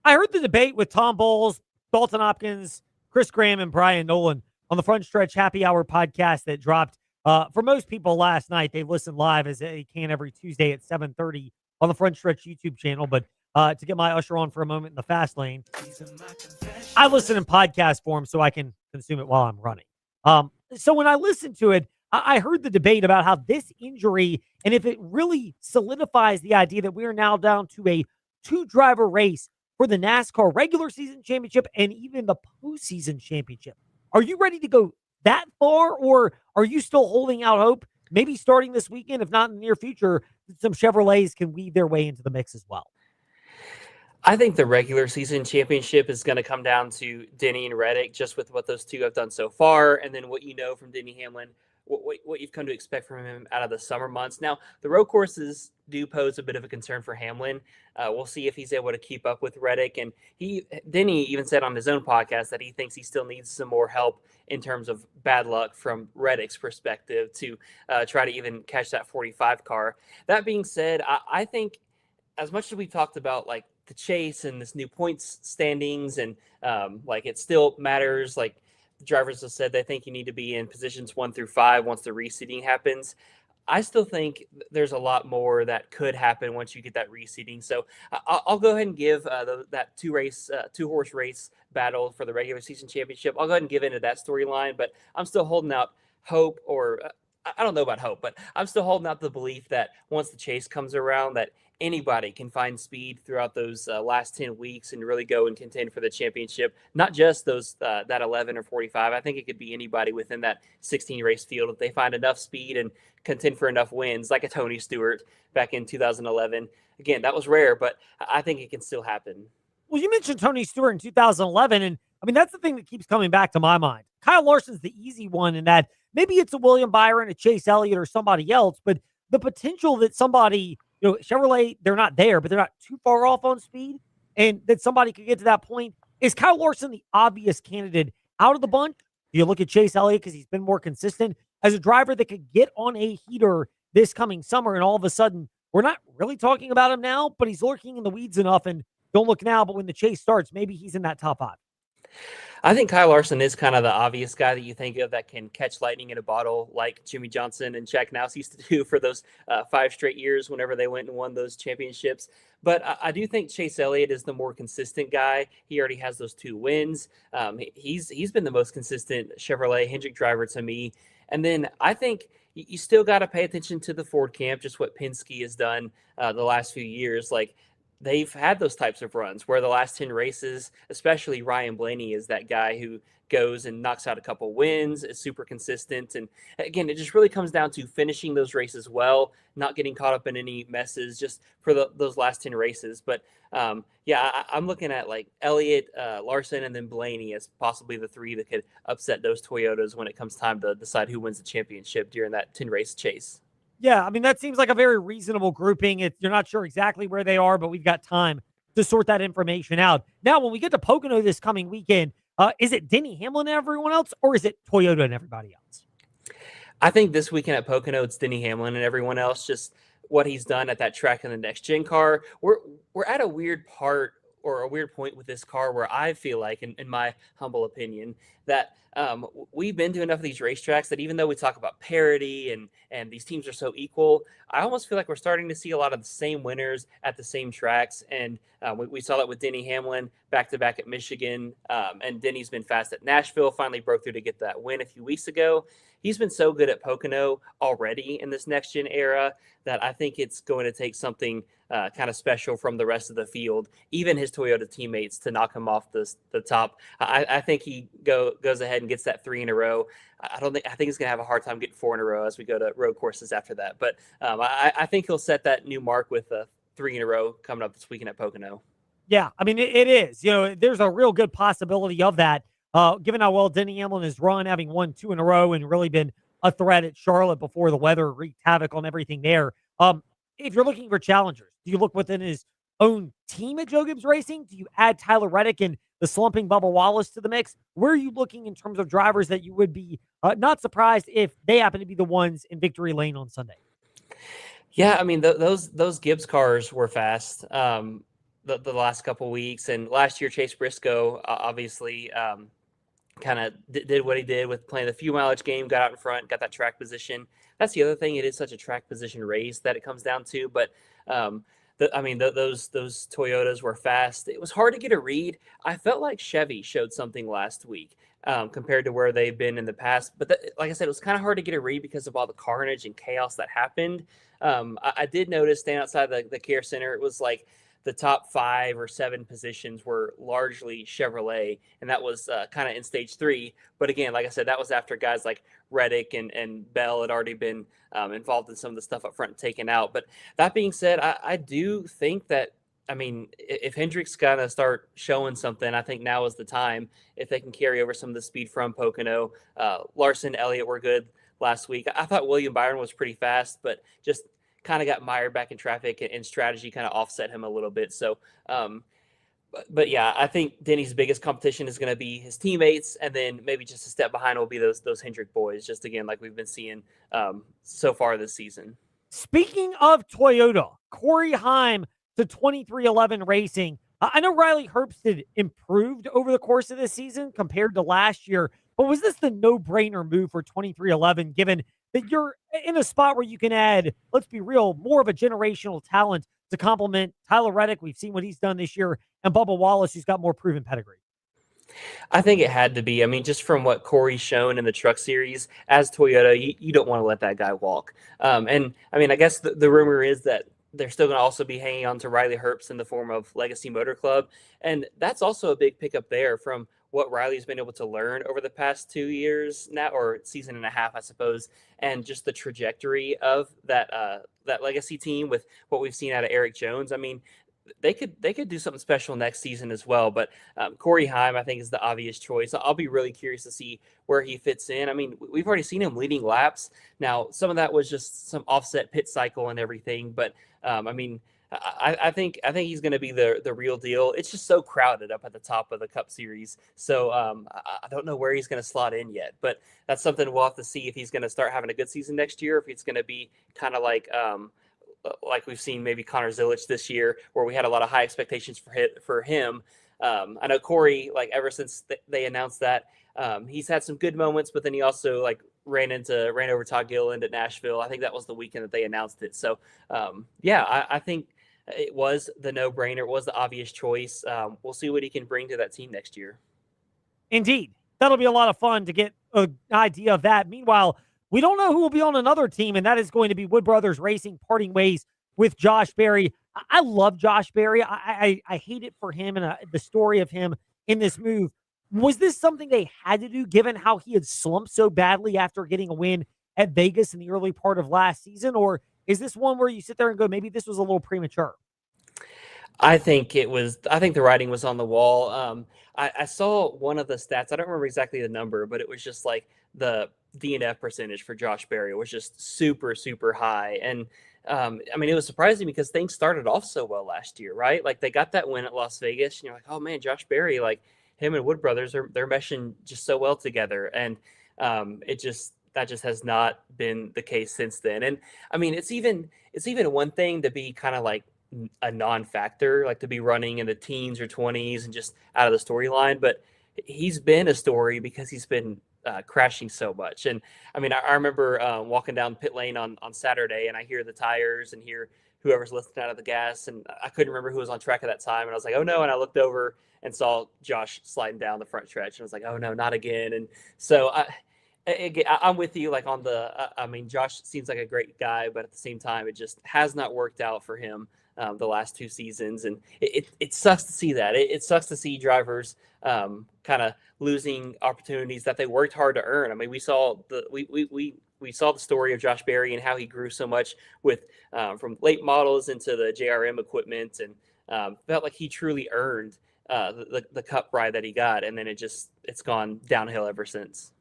I heard the debate with Tom Bowles, Dalton Hopkins, Chris Graham, and Brian Nolan on the Front Stretch Happy Hour podcast that dropped for most people last night. They listen live as they can every Tuesday at 7:30 on the Front Stretch YouTube channel. But to get my usher on for a moment in the fast lane, I listen in podcast form so I can consume it while I'm running. So when I listened to it, I heard the debate about how this injury, and if it really solidifies the idea that we are now down to a 2-driver race for the NASCAR regular season championship and even the postseason championship. Are you ready to go that far, or are you still holding out hope? Maybe starting this weekend, if not in the near future, some Chevrolets can weave their way into the mix as well. I think the regular season championship is going to come down to Denny and Reddick, just with what those two have done so far, and then what you know from Denny Hamlin, what you've come to expect from him out of the summer months. Now, the road courses do pose a bit of a concern for Hamlin. We'll see if he's able to keep up with Reddick. And Denny even said on his own podcast that he thinks he still needs some more help in terms of bad luck from Reddick's perspective to try to even catch that 45 car. That being said, I think as much as we talked about like the chase and this new points standings and like it still matters, like the drivers have said they think you need to be in positions 1 through 5 once the reseeding happens. I still think there's a lot more that could happen once you get that reseeding. So I'll go ahead and give that two horse race battle for the regular season championship. I'll go ahead and give into that storyline, but I'm still holding out hope, or I don't know about hope, but I'm still holding out the belief that once the chase comes around, that anybody can find speed throughout those last 10 weeks and really go and contend for the championship. Not just those that 11 or 45. I think it could be anybody within that 16 race field if they find enough speed and contend for enough wins, like a Tony Stewart back in 2011. Again, that was rare, but I think it can still happen. Well, you mentioned Tony Stewart in 2011, and I mean, that's the thing that keeps coming back to my mind. Kyle Larson's the easy one in that maybe it's a William Byron, a Chase Elliott, or somebody else, but the potential that somebody, Chevrolet, they're not there, but they're not too far off on speed, and that somebody could get to that point. Is Kyle Larson the obvious candidate out of the bunch? Do you look at Chase Elliott because he's been more consistent as a driver that could get on a heater this coming summer, and all of a sudden we're not really talking about him now, but he's lurking in the weeds enough, and don't look now, but when the chase starts, maybe he's in that top 5. I think Kyle Larson is kind of the obvious guy that you think of that can catch lightning in a bottle, like Jimmy Johnson and Jack Nouse used to do for those 5 straight years whenever they went and won those championships. But I do think Chase Elliott is the more consistent guy. He already has those 2 wins. He's been the most consistent Chevrolet Hendrick driver to me. And then I think you still got to pay attention to the Ford camp, just what Penske has done the last few years. Like, they've had those types of runs where the last 10 races, especially Ryan Blaney, is that guy who goes and knocks out a couple wins, is super consistent. And again, it just really comes down to finishing those races well, not getting caught up in any messes just for those last 10 races. But I'm looking at like Elliott, Larson, and then Blaney as possibly the 3 that could upset those Toyotas when it comes time to decide who wins the championship during that 10 race chase. Yeah, I mean, that seems like a very reasonable grouping. You're not sure exactly where they are, but we've got time to sort that information out. Now, when we get to Pocono this coming weekend, is it Denny Hamlin and everyone else, or is it Toyota and everybody else? I think this weekend at Pocono, it's Denny Hamlin and everyone else, just what he's done at that track in the next-gen car. We're at a weird part or a weird point with this car where I feel like, in my humble opinion, that we've been to enough of these racetracks that even though we talk about parity and these teams are so equal, I almost feel like we're starting to see a lot of the same winners at the same tracks. And we saw that with Denny Hamlin back-to-back at Michigan. And Denny's been fast at Nashville, finally broke through to get that win a few weeks ago. He's been so good at Pocono already in this next-gen era that I think it's going to take something kind of special from the rest of the field, even his Toyota teammates, to knock him off the top. I think he goes ahead and gets that 3 in a row. I think he's going to have a hard time getting 4 in a row as we go to road courses after that. But I think he'll set that new mark with 3 in a row coming up this weekend at Pocono. Yeah, I mean, it is. There's a real good possibility of that, given how well Denny Hamlin has run, having won 2 in a row and really been a threat at Charlotte before the weather wreaked havoc on everything there. If you're looking for challengers, do you look within his own team at Joe Gibbs Racing? Do you add Tyler Reddick and the slumping Bubba Wallace to the mix? Where are you looking in terms of drivers that you would be not surprised if they happen to be the ones in victory lane on Sunday? Yeah, I mean, those Gibbs cars were fast the last couple weeks. And last year, Chase Briscoe obviously kind of did what he did with playing the few mileage game, got out in front, got that track position. That's the other thing. It is such a track position race that it comes down to. But those Toyotas were fast. It was hard to get a read. I felt like Chevy showed something last week compared to where they've been in the past. But like I said, it was kind of hard to get a read because of all the carnage and chaos that happened. I did notice staying outside the care center, it was like the top 5 or 7 positions were largely Chevrolet, and that was kind of in stage 3. But again, like I said, that was after guys like Reddick and Bell had already been involved in some of the stuff up front and taken out. But that being said, I do think that, I mean, if Hendrick's going to start showing something, I think now is the time. If they can carry over some of the speed from Pocono. Larson, Elliott were good last week. I thought William Byron was pretty fast, but just kind of got mired back in traffic, and strategy kind of offset him a little bit. So, but yeah, I think Denny's biggest competition is going to be his teammates, and then maybe just a step behind will be those Hendrick boys, just again, like we've been seeing so far this season. Speaking of Toyota, Corey Heim to 2311 Racing. I know Riley Herbst improved over the course of this season compared to last year, but was this the no-brainer move for 2311, given that you're in a spot where you can add, let's be real, more of a generational talent to complement Tyler Reddick. We've seen what he's done this year, and Bubba Wallace, who's got more proven pedigree. I think it had to be. I mean, just from what Corey's shown in the Truck Series, as Toyota, you don't want to let that guy walk. And I mean, I guess the rumor is that they're still going to also be hanging on to Riley Herbst in the form of Legacy Motor Club. And that's also a big pickup there from what Riley's been able to learn over the past 2 years now, or season and a half, I suppose, and just the trajectory of that Legacy team with what we've seen out of Eric Jones. I mean, they could do something special next season as well. But Corey Heim, I think, is the obvious choice. I'll be really curious to see where he fits in. I mean, we've already seen him leading laps. Now, some of that was just some offset pit cycle and everything. But I mean, I think he's going to be the real deal. It's just so crowded up at the top of the Cup Series. So I don't know where he's going to slot in yet. But that's something we'll have to see if he's going to start having a good season next year, if it's going to be kind of like we've seen maybe Connor Zilic this year, where we had a lot of high expectations for him. I know Corey, like ever since they announced that, he's had some good moments, but then he also like ran over Todd Gilliland at Nashville. I think that was the weekend that they announced it. So I think it was the no-brainer. It was the obvious choice. We'll see what he can bring to that team next year. Indeed. That'll be a lot of fun to get an idea of that. Meanwhile, we don't know who will be on another team, and that is going to be Wood Brothers Racing parting ways with Josh Berry. I love Josh Berry. I hate it for him and the story of him in this move. Was this something they had to do, given how he had slumped so badly after getting a win at Vegas in the early part of last season? Or is this one where you sit there and go, maybe this was a little premature? I think the writing was on the wall. I saw one of the stats. I don't remember exactly the number, but it was just like the DNF percentage for Josh Berry was just super, super high. And I mean, it was surprising because things started off so well last year, right? Like they got that win at Las Vegas, and you're like, oh man, Josh Berry, like him and Wood Brothers, they're meshing just so well together. And that just has not been the case since then. And I mean, it's even one thing to be kind of like a non-factor, like to be running in the teens or 20s and just out of the storyline, but he's been a story because he's been crashing so much. And I mean, I remember walking down pit lane on Saturday, and I hear the tires and hear whoever's lifting out of the gas, and I couldn't remember who was on track at that time, and I was like, oh no, and I looked over and saw Josh sliding down the front stretch, and I was like, oh no, not again. And so I'm with you, like on I mean, Josh seems like a great guy, but at the same time, it just has not worked out for him the last 2 seasons. And it sucks to see that. It sucks to see drivers kind of losing opportunities that they worked hard to earn. I mean, we saw we saw the story of Josh Berry and how he grew so much with from late models into the JRM equipment, and felt like he truly earned the Cup ride that he got. And then it's gone downhill ever since.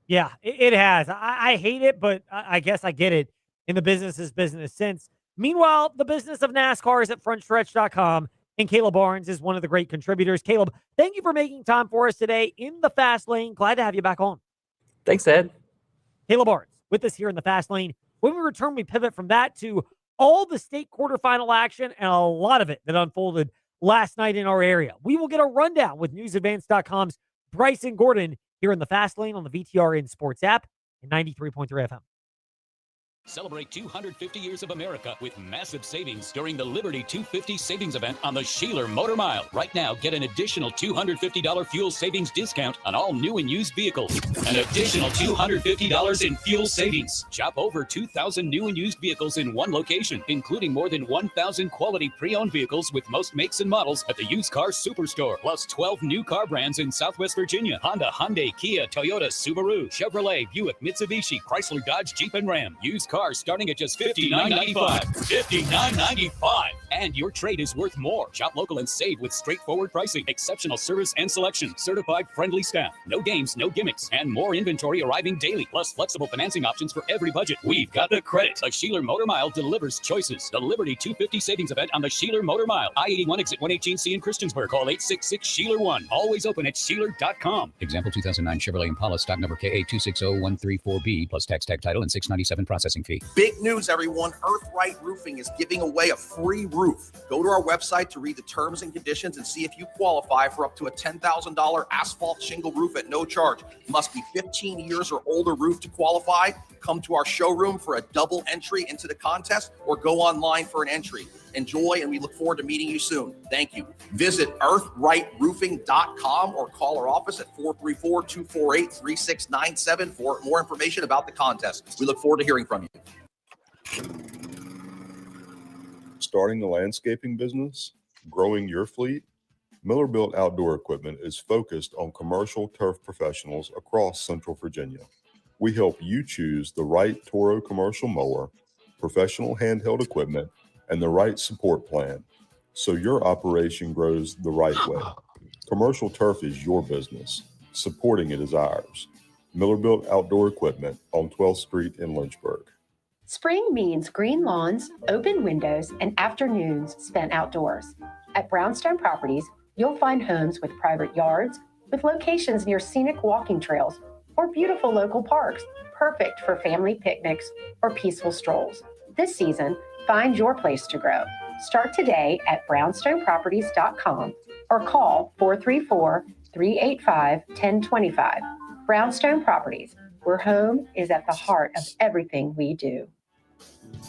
Yeah, it has. I hate it, but I guess I get it. In the business is business sense. Meanwhile, the business of NASCAR is at frontstretch.com, and Caleb Barnes is one of the great contributors. Caleb, thank you for making time for us today in the Fast Lane. Glad to have you back on. Thanks, Ed. Caleb Barnes with us here in the Fast Lane. When we return, we pivot from that to all the state quarterfinal action and a lot of it that unfolded last night in our area. We will get a rundown with NewsAdvance.com's Bryson Gordon here in the Fast Lane on the VTRN Sports app and 93.3 FM. Celebrate 250 years of America with massive savings during the Liberty 250 savings event on the Sheeler Motor Mile. Right now, get an additional $250 fuel savings discount on all new and used vehicles. An additional $250 in fuel savings. Shop over 2,000 new and used vehicles in one location, including more than 1,000 quality pre-owned vehicles with most makes and models at the Used Car Superstore. Plus 12 new car brands in Southwest Virginia. Honda, Hyundai, Kia, Toyota, Subaru, Chevrolet, Buick, Mitsubishi, Chrysler, Dodge, Jeep, and Ram. Used cars starting at just $59.95. $59.95. And your trade is worth more. Shop local and save with straightforward pricing, exceptional service and selection, certified friendly staff, no games, no gimmicks, and more inventory arriving daily, plus flexible financing options for every budget. We've got the credit. The Sheeler Motor Mile delivers choices. The Liberty 250 savings event on the Sheeler Motor Mile. I-81 exit 118C in Christiansburg. Call 866-SHEELER1. Always open at Sheeler.com. Example 2009 Chevrolet Impala, stock number KA260134B, plus tax tag title and $697 processing fee. Big news, everyone. Earthright Roofing is giving away a free roof. Go to our website to read the terms and conditions and see if you qualify for up to a $10,000 asphalt shingle roof at no charge. Must be 15 years or older roof to qualify. come to our showroom for a double entry into the contest or go online for an entry. Enjoy, and we look forward to meeting you soon. Thank you. Visit earthrightroofing.com or call our office at 434-248-3697 for more information about the contest. We look forward to hearing from you. Starting a landscaping business, growing your fleet, Miller Built Outdoor Equipment is focused on commercial turf professionals across Central Virginia. We help you choose the right Toro commercial mower, professional handheld equipment, and the right support plan so your operation grows the right way. Commercial turf is your business. Supporting it is ours. Miller Built Outdoor Equipment on 12th Street in Lynchburg. Spring means green lawns, open windows, and afternoons spent outdoors. At Brownstone Properties, you'll find homes with private yards, with locations near scenic walking trails or beautiful local parks, perfect for family picnics or peaceful strolls. This season, find your place to grow. Start today at brownstoneproperties.com or call 434-385-1025. Brownstone Properties, where home is at the heart of everything we do.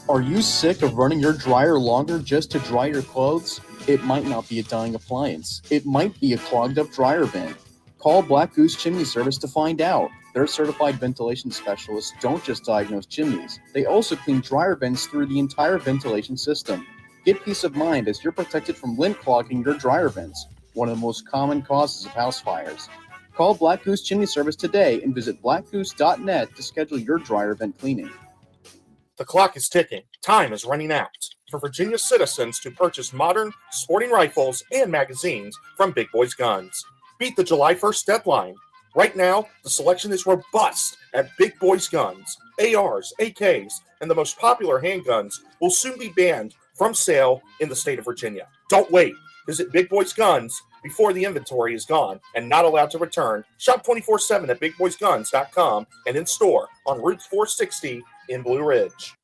Are you sick of running your dryer longer just to dry your clothes? It might not be a dying appliance. It might be a clogged up dryer vent. Call Black Goose Chimney Service to find out. Their certified ventilation specialists don't just diagnose chimneys. They also clean dryer vents through the entire ventilation system. Get peace of mind as you're protected from lint clogging your dryer vents, one of the most common causes of house fires. Call Black Goose Chimney Service today and visit blackgoose.net to schedule your dryer vent cleaning. The clock is ticking. Time is running out for Virginia citizens to purchase modern sporting rifles and magazines from Big Boys Guns. Beat the July 1st deadline. Right now, the selection is robust at Big Boys Guns. ARs, AKs, and the most popular handguns will soon be banned from sale in the state of Virginia. Don't wait. Visit Big Boys Guns before the inventory is gone and not allowed to return. Shop 24/7 at BigBoysGuns.com and in store on Route 460 in Blue Ridge.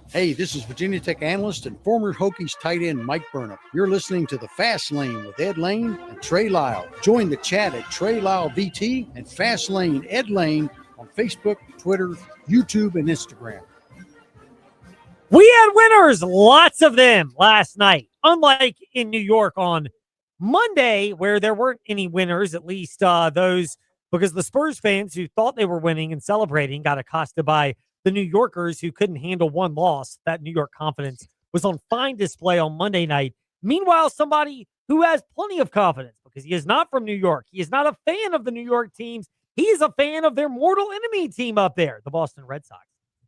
Hey, this is Virginia Tech analyst and former Hokies tight end Mike Burnham. You're listening to The Fast Lane with Ed Lane and Trey Lyle. Join the chat at Trey Lyle VT and Fast Lane Ed Lane on Facebook, Twitter, YouTube, and Instagram. We had winners, lots of them last night. Unlike in New York on Monday, where there weren't any winners, at least those, because the Spurs fans who thought they were winning and celebrating got accosted by the New Yorkers who couldn't handle one loss. That New York confidence was on fine display on Monday night. Meanwhile, somebody who has plenty of confidence because he is not from New York. He is not a fan of the New York teams. He is a fan of their mortal enemy team up there, the Boston Red Sox.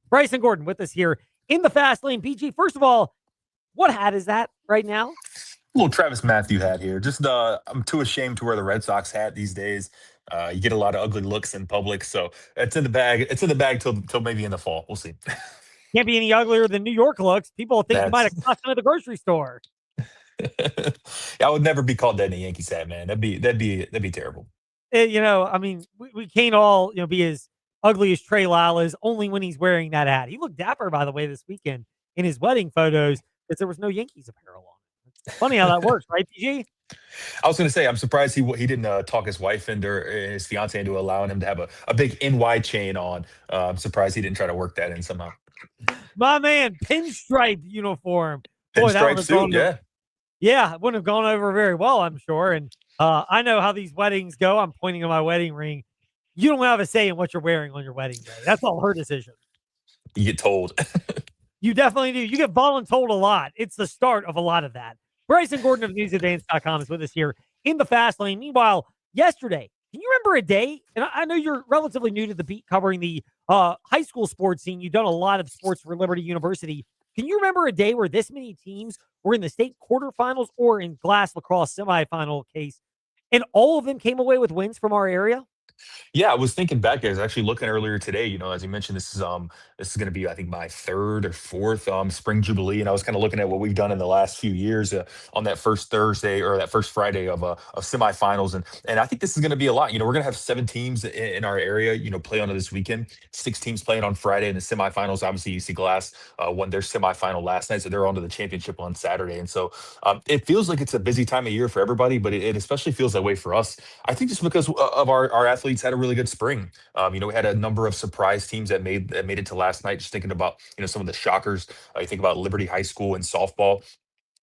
Bryson Gordon with us here in the Fast Lane. PG, first of all, what hat is that right now? Little Travis Matthew hat here. Just I'm too ashamed to wear the Red Sox hat these days. You get a lot of ugly looks in public, so it's in the bag. It's in the bag till maybe in the fall. We'll see. Can't be any uglier than New York looks. People think you might have cost them at the grocery store. I would never be called that in a Yankees hat, man. That'd be terrible. I mean, we can't all be as ugly as Trey Lyle is only when he's wearing that hat. He looked dapper, by the way, this weekend in his wedding photos because there was no Yankees apparel on. It's funny how that works, right, PG? I was going to say, I'm surprised he didn't talk his wife and his fiance into allowing him to have a big NY chain on. I'm surprised he didn't try to work that in somehow. My man, pinstripe uniform. Pinstripe suit, yeah. Yeah, it wouldn't have gone over very well, I'm sure. And I know how these weddings go. I'm pointing at my wedding ring. You don't have a say in what you're wearing on your wedding day. That's all her decision. You get told. You definitely do. You get voluntold a lot. It's the start of a lot of that. Bryson Gordon of newsadvance.com is with us here in the Fast Lane. Meanwhile, yesterday, can you remember a day? And I know you're relatively new to the beat covering the high school sports scene. You've done a lot of sports for Liberty University. Can you remember a day where this many teams were in the state quarterfinals or in glass lacrosse semifinal case, and all of them came away with wins from our area? Yeah, I was thinking back. I was actually looking earlier today. As you mentioned, this is going to be, I think, my third or fourth spring jubilee, and I was kind of looking at what we've done in the last few years on that first Thursday or that first Friday of semifinals, and I think this is going to be a lot. We're going to have 7 teams in our area, play on this weekend. 6 teams playing on Friday in the semifinals. Obviously, UC Glass won their semifinal last night, so they're on to the championship on Saturday, and so it feels like it's a busy time of year for everybody, but it especially feels that way for us. I think just because of our athletes had a really good spring. We had a number of surprise teams that made it to last night. Just thinking about some of the shockers. You think about Liberty High School in softball.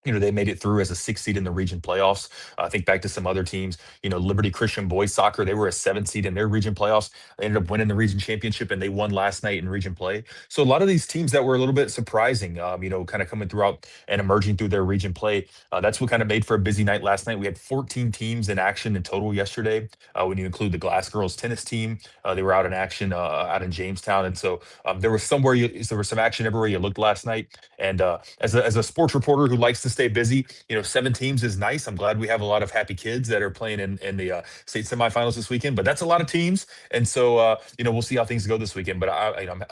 They made it through as a 6 seed in the region playoffs. Think back to some other teams. Liberty Christian boys soccer, they were a 7 seed in their region playoffs. They ended up winning the region championship, and they won last night in region play. So a lot of these teams that were a little bit surprising, kind of coming throughout and emerging through their region play. That's what kind of made for a busy night last night. We had 14 teams in action in total yesterday. When you include the Glass girls tennis team, they were out in action out in Jamestown, and so there was some action everywhere you looked last night. And as a sports reporter who likes to stay busy, 7 teams is nice. I'm glad we have a lot of happy kids that are playing in the state semifinals this weekend, but that's a lot of teams. And so, we'll see how things go this weekend. But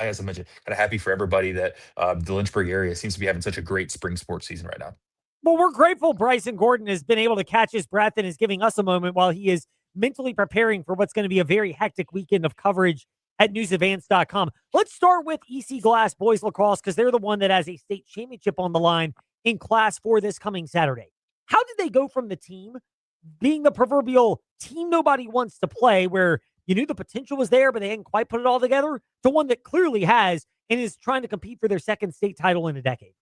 as I mentioned, kind of happy for everybody that the Lynchburg area seems to be having such a great spring sports season right now. Well, we're grateful Bryson Gordon has been able to catch his breath and is giving us a moment while he is mentally preparing for what's going to be a very hectic weekend of coverage at newsadvance.com. Let's start with EC Glass boys lacrosse because they're the one that has a state championship on the line in Class 4 this coming Saturday. How did they go from the team being the proverbial team nobody wants to play, where you knew the potential was there, but they hadn't quite put it all together, to one that clearly has and is trying to compete for their second state title in a decade?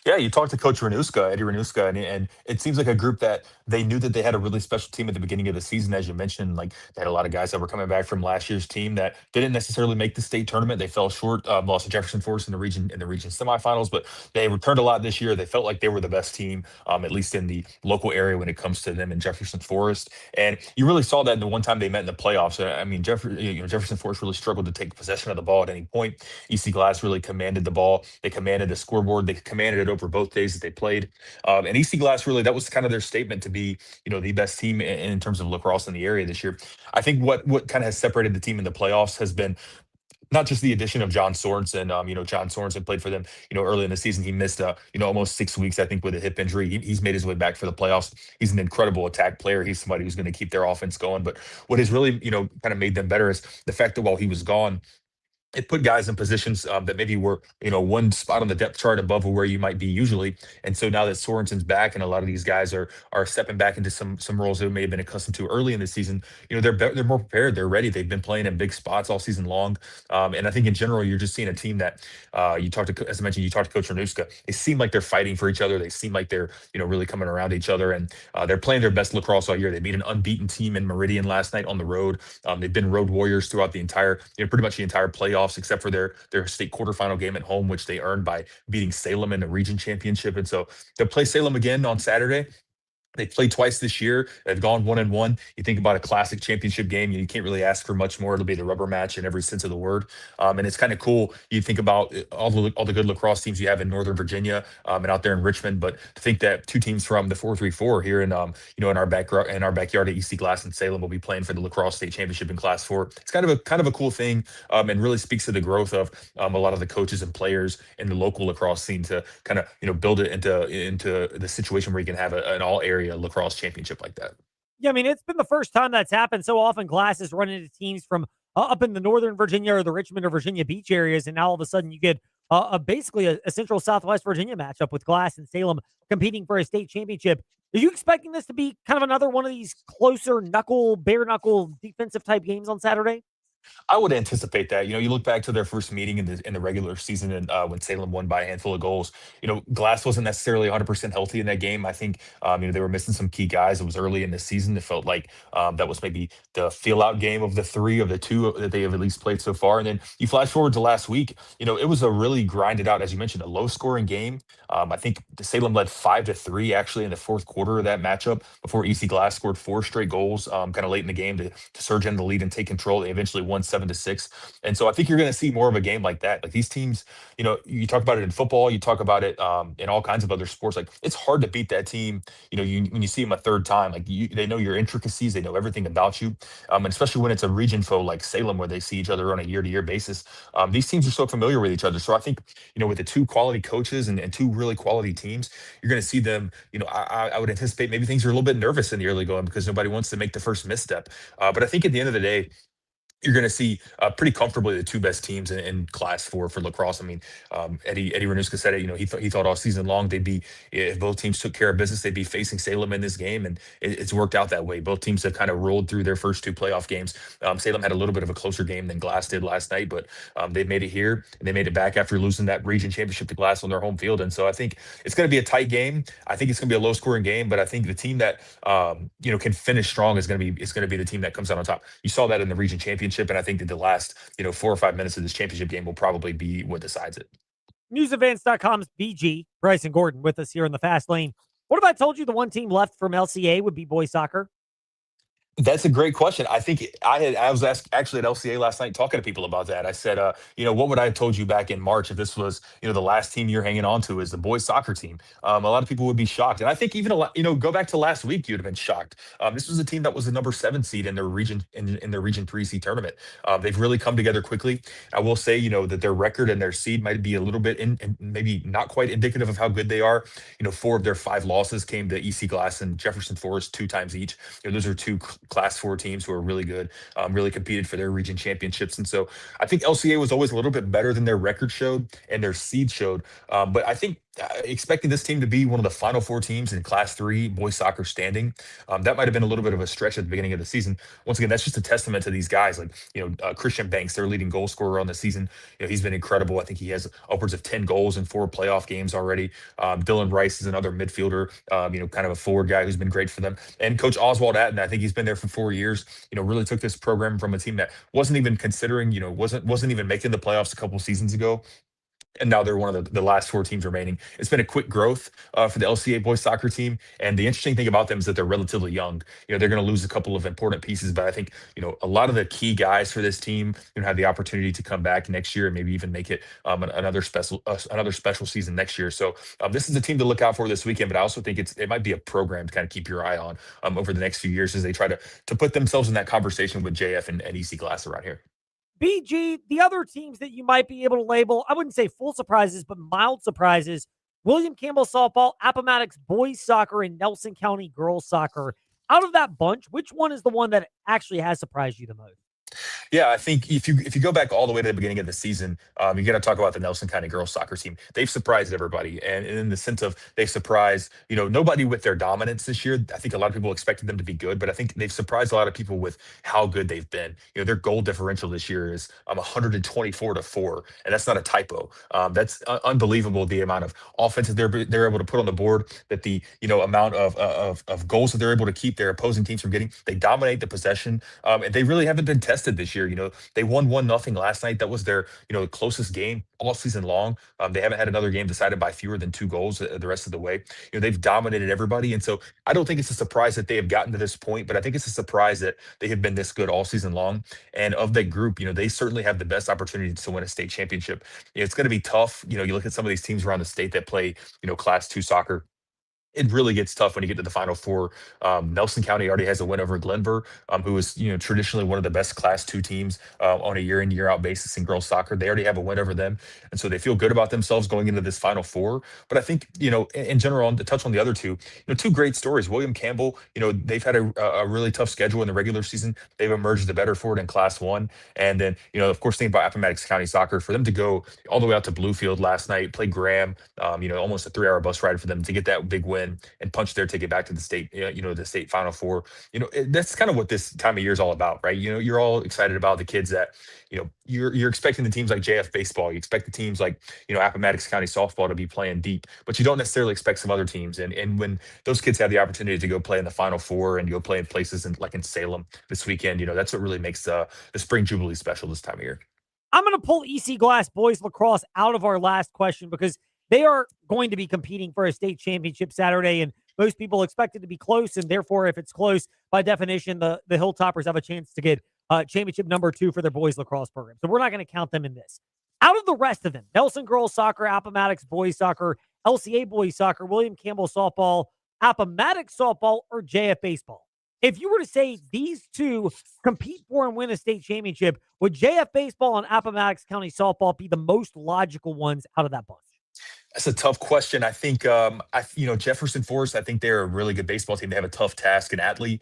Yeah, you talked to Coach Renuska, Eddie Renuska, and it seems like a group that they knew that they had a really special team at the beginning of the season, as you mentioned. Like, they had a lot of guys that were coming back from last year's team that didn't necessarily make the state tournament. They fell short, lost to Jefferson Forest in the region semifinals, but they returned a lot this year. They felt like they were the best team, at least in the local area when it comes to them in Jefferson Forest. And you really saw that in the one time they met in the playoffs. I mean, Jefferson Forest really struggled to take possession of the ball at any point. EC Glass really commanded the ball. They commanded the scoreboard. They commanded it over both days that they played. And EC Glass, really, that was kind of their statement to be, the best team in terms of lacrosse in the area this year. I think what kind of has separated the team in the playoffs has been not just the addition of John Sorensen. John Sorensen played for them, early in the season. He missed, almost 6 weeks, I think, with a hip injury. He's made his way back for the playoffs. He's an incredible attack player. He's somebody who's going to keep their offense going. But what has really, kind of made them better is the fact that while he was gone, it put guys in positions that maybe were, one spot on the depth chart above where you might be usually. And so now that Sorensen's back and a lot of these guys are stepping back into some roles they may have been accustomed to early in the season, they're more prepared. They're ready. They've been playing in big spots all season long. And I think in general, you're just seeing a team that as I mentioned, you talked to Coach Renuska. They seem like they're fighting for each other. They seem like they're, really coming around each other, and they're playing their best lacrosse all year. They beat an unbeaten team in Meridian last night on the road. They've been road warriors throughout the entire, pretty much the entire playoffs, except for their state quarterfinal game at home, which they earned by beating Salem in the region championship. And so they'll play Salem again on Saturday. They played twice this year. They've gone 1-1. You think about a classic championship game, you can't really ask for much more. It'll be the rubber match in every sense of the word. And it's kind of cool. You think about all the good lacrosse teams you have in Northern Virginia and out there in Richmond, but to think that 2 teams from the 434 here in in our backyard at EC Glass and Salem will be playing for the lacrosse state championship in Class 4. It's kind of a cool thing, and really speaks to the growth of a lot of the coaches and players in the local lacrosse scene to kind of build it into the situation where you can have an all area lacrosse championship like that. Yeah, I mean, it's been the first time that's happened. So often Glass has run into teams from up in the Northern Virginia or the Richmond or Virginia Beach areas, and now all of a sudden you get basically a Central Southwest Virginia matchup with Glass and Salem competing for a state championship. Are you expecting this to be kind of another one of these closer bare knuckle defensive type games on Saturday? I would anticipate that. You look back to their first meeting in the regular season, and when Salem won by a handful of goals. Glass wasn't necessarily 100% healthy in that game. I think they were missing some key guys. It was early in the season. It felt like that was maybe the feel-out game of the 2 that they have at least played so far. And then you flash forward to last week. It was a really grinded out, as you mentioned, a low-scoring game. I think Salem led 5-3 actually in the fourth quarter of that matchup before EC Glass scored 4 straight goals kind of late in the game to surge into the lead and take control. They eventually won 7-6. And so I think you're going to see more of a game like that. Like, these teams, you talk about it in football, you talk about it in all kinds of other sports. Like, it's hard to beat that team. When you see them a third time, like, they know your intricacies, they know everything about you. And especially when it's a region foe like Salem, where they see each other on a year-to-year basis. These teams are so familiar with each other. So I think, with the 2 quality coaches and 2 really quality teams, you're going to see them, I would anticipate maybe things are a little bit nervous in the early going because nobody wants to make the first misstep. But I think at the end of the day, you're going to see pretty comfortably the two best teams in Class 4 for lacrosse. I mean, Eddie Renuska said it. He thought all season long they'd be, if both teams took care of business, they'd be facing Salem in this game, and it's worked out that way. Both teams have kind of rolled through their first two playoff games. Salem had a little bit of a closer game than Glass did last night, but they made it here and they made it back after losing that region championship to Glass on their home field. And so I think it's going to be a tight game. I think it's going to be a low scoring game, but I think the team that can finish strong is going to be the team that comes out on top. You saw that in the region championship, and I think that the last 4 or 5 minutes of this championship game will probably be what decides it. NewsAdvance.com's BG Bryson Gordon with us here in the fast lane. What if I told you the one team left from LCA would be boys soccer? That's a great question. I think I was actually at LCA last night talking to people about that. I said, what would I have told you back in March if this was, the last team you're hanging on to is the boys soccer team? A lot of people would be shocked. And I think even go back to last week, you'd have been shocked. This was a team that was the number 7 seed in their region in their Region 3C tournament. They've really come together quickly. I will say, that their record and their seed might be a little bit and maybe not quite indicative of how good they are. 4 of their 5 losses came to EC Glass and Jefferson Forest 2 times each. Those are 2 Class 4 teams who are really good, really competed for their region championships. And so I think LCA was always a little bit better than their record showed and their seed showed. But I think expecting this team to be one of the final 4 teams in Class 3 boys soccer standing, that might have been a little bit of a stretch at the beginning of the season. Once again, that's just a testament to these guys like, Christian Banks, their leading goal scorer on the season. He's been incredible. I think he has upwards of 10 goals in 4 playoff games already. Dylan Rice is another midfielder, kind of a forward guy who's been great for them. And Coach Oswald Atten, I think he's been there for 4 years, really took this program from a team that wasn't even considering, wasn't even making the playoffs a couple seasons ago. And now they're one of the last 4 teams remaining. It's been a quick growth for the LCA boys soccer team. And the interesting thing about them is that they're relatively young. They're going to lose a couple of important pieces, but I think, a lot of the key guys for this team have the opportunity to come back next year and maybe even make it another special season next year. So this is a team to look out for this weekend, but I also think it might be a program to kind of keep your eye on over the next few years as they try to put themselves in that conversation with JF and EC Glass around here. BG, the other teams that you might be able to label, I wouldn't say full surprises, but mild surprises, William Campbell softball, Appomattox boys soccer, and Nelson County girls soccer. Out of that bunch, which one is the one that actually has surprised you the most? Yeah, I think if you go back all the way to the beginning of the season, you got to talk about the Nelson County girls soccer team. They've surprised everybody, and in the sense of they surprised nobody with their dominance this year. I think a lot of people expected them to be good, but I think they've surprised a lot of people with how good they've been. Their goal differential this year is 124-4, and that's not a typo. That's unbelievable, the amount of offenses they're able to put on the board, that the amount of goals that they're able to keep their opposing teams from getting. They dominate the possession, and they really haven't been tested this year. They won 1-0 last night. That was their closest game all season long. They haven't had another game decided by fewer than 2 goals the rest of the way. They've dominated everybody, and so I don't think it's a surprise that they have gotten to this point, but I think it's a surprise that they have been this good all season long. And of that group, they certainly have the best opportunity to win a state championship. It's going to be tough. You look at some of these teams around the state that play Class 2 soccer. It really gets tough when you get to the Final Four. Nelson County already has a win over Glenver, who is traditionally one of the best Class 2 teams on a year in, year out basis in girls soccer. They already have a win over them, and so they feel good about themselves going into this Final Four. But I think in general, to touch on the other two, 2 great stories. William Campbell, they've had a really tough schedule in the regular season. They've emerged the better for it in Class 1, and then of course, think about Appomattox County Soccer, for them to go all the way out to Bluefield last night, play Graham, almost a 3-hour bus ride for them to get that big win and punch their ticket back to the state, the state Final Four. That's kind of what this time of year is all about, right? You're all excited about the kids that, you're expecting the teams like JF baseball. You expect the teams like, Appomattox County softball to be playing deep, but you don't necessarily expect some other teams. And when those kids have the opportunity to go play in the Final Four and go play in places like in Salem this weekend, that's what really makes the Spring Jubilee special this time of year. I'm going to pull EC Glass boys lacrosse out of our last question because they are going to be competing for a state championship Saturday, and most people expect it to be close, and therefore, if it's close, by definition, the Hilltoppers have a chance to get championship number 2 for their boys lacrosse program. So we're not going to count them in this. Out of the rest of them, Nelson girls soccer, Appomattox boys soccer, LCA boys soccer, William Campbell softball, Appomattox softball, or JF baseball. If you were to say these 2 compete for and win a state championship, would JF baseball and Appomattox County softball be the most logical ones out of that bunch? That's a tough question. I think, Jefferson Forest, I think they're a really good baseball team. They have a tough task in Atlee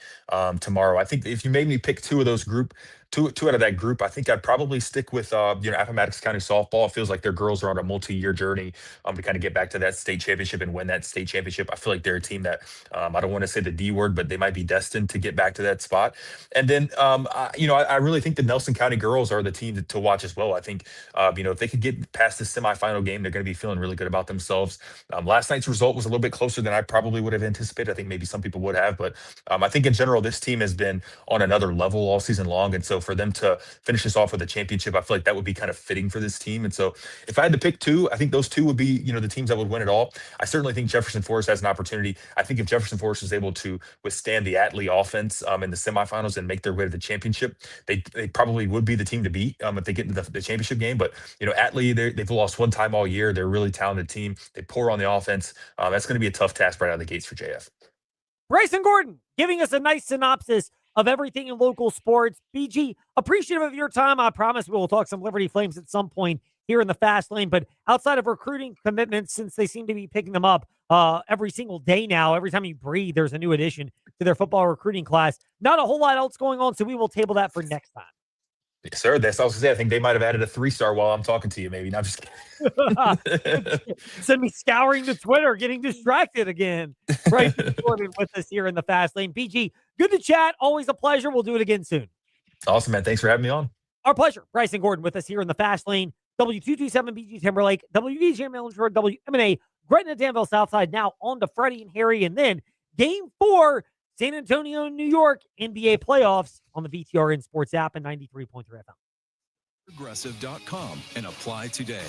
tomorrow. I think if you made me pick 2 of those group, two out of that group, I think I'd probably stick with Appomattox County softball. It feels like their girls are on a multi-year journey to kind of get back to that state championship and win that state championship. I feel like they're a team that I don't want to say the D word, but they might be destined to get back to that spot. And then I really think the Nelson County girls are the team to watch as well. I think if they could get past the semifinal game, they're going to be feeling really good about themselves. Last night's result was a little bit closer than I probably would have anticipated. I think maybe some people would have, but I think in general this team has been on another level all season long, and so for them to finish this off with a championship, I feel like that would be kind of fitting for this team. And so if I had to pick two, I think those two would be the teams that would win it all. I certainly think Jefferson Forest has an opportunity. I think if Jefferson Forest is able to withstand the Atlee offense in the semifinals and make their way to the championship, they probably would be the team to beat if they get into the championship game. But Atlee, they've lost one time all year. They're a really talented team. They pour on the offense. That's going to be a tough task right out of the gates for JF. Bryson Gordon giving us a nice synopsis of everything in local sports. BG, appreciative of your time. I promise we will talk some Liberty Flames at some point here in the fast lane. But outside of recruiting commitments, since they seem to be picking them up every single day now, every time you breathe, there's a new addition to their football recruiting class. Not a whole lot else going on, so we will table that for next time. Yes, sir. That's what I was going to say. I think they might have added a 3-star while I'm talking to you, maybe. Not just kidding. Send me scouring the Twitter, getting distracted again. Bryson Gordon with us here in the fast lane. BG, good to chat. Always a pleasure. We'll do it again soon. Awesome, man. Thanks for having me on. Our pleasure. Bryson Gordon with us here in the fast lane. W227 BG Timberlake, WVGM Ellensburg, WMNA, Gretna Danville Southside. Now on to Freddie and Harry, and then Game 4. San Antonio, New York, NBA playoffs on the VTRN Sports app and 93.3 FM. Progressive.com and apply today.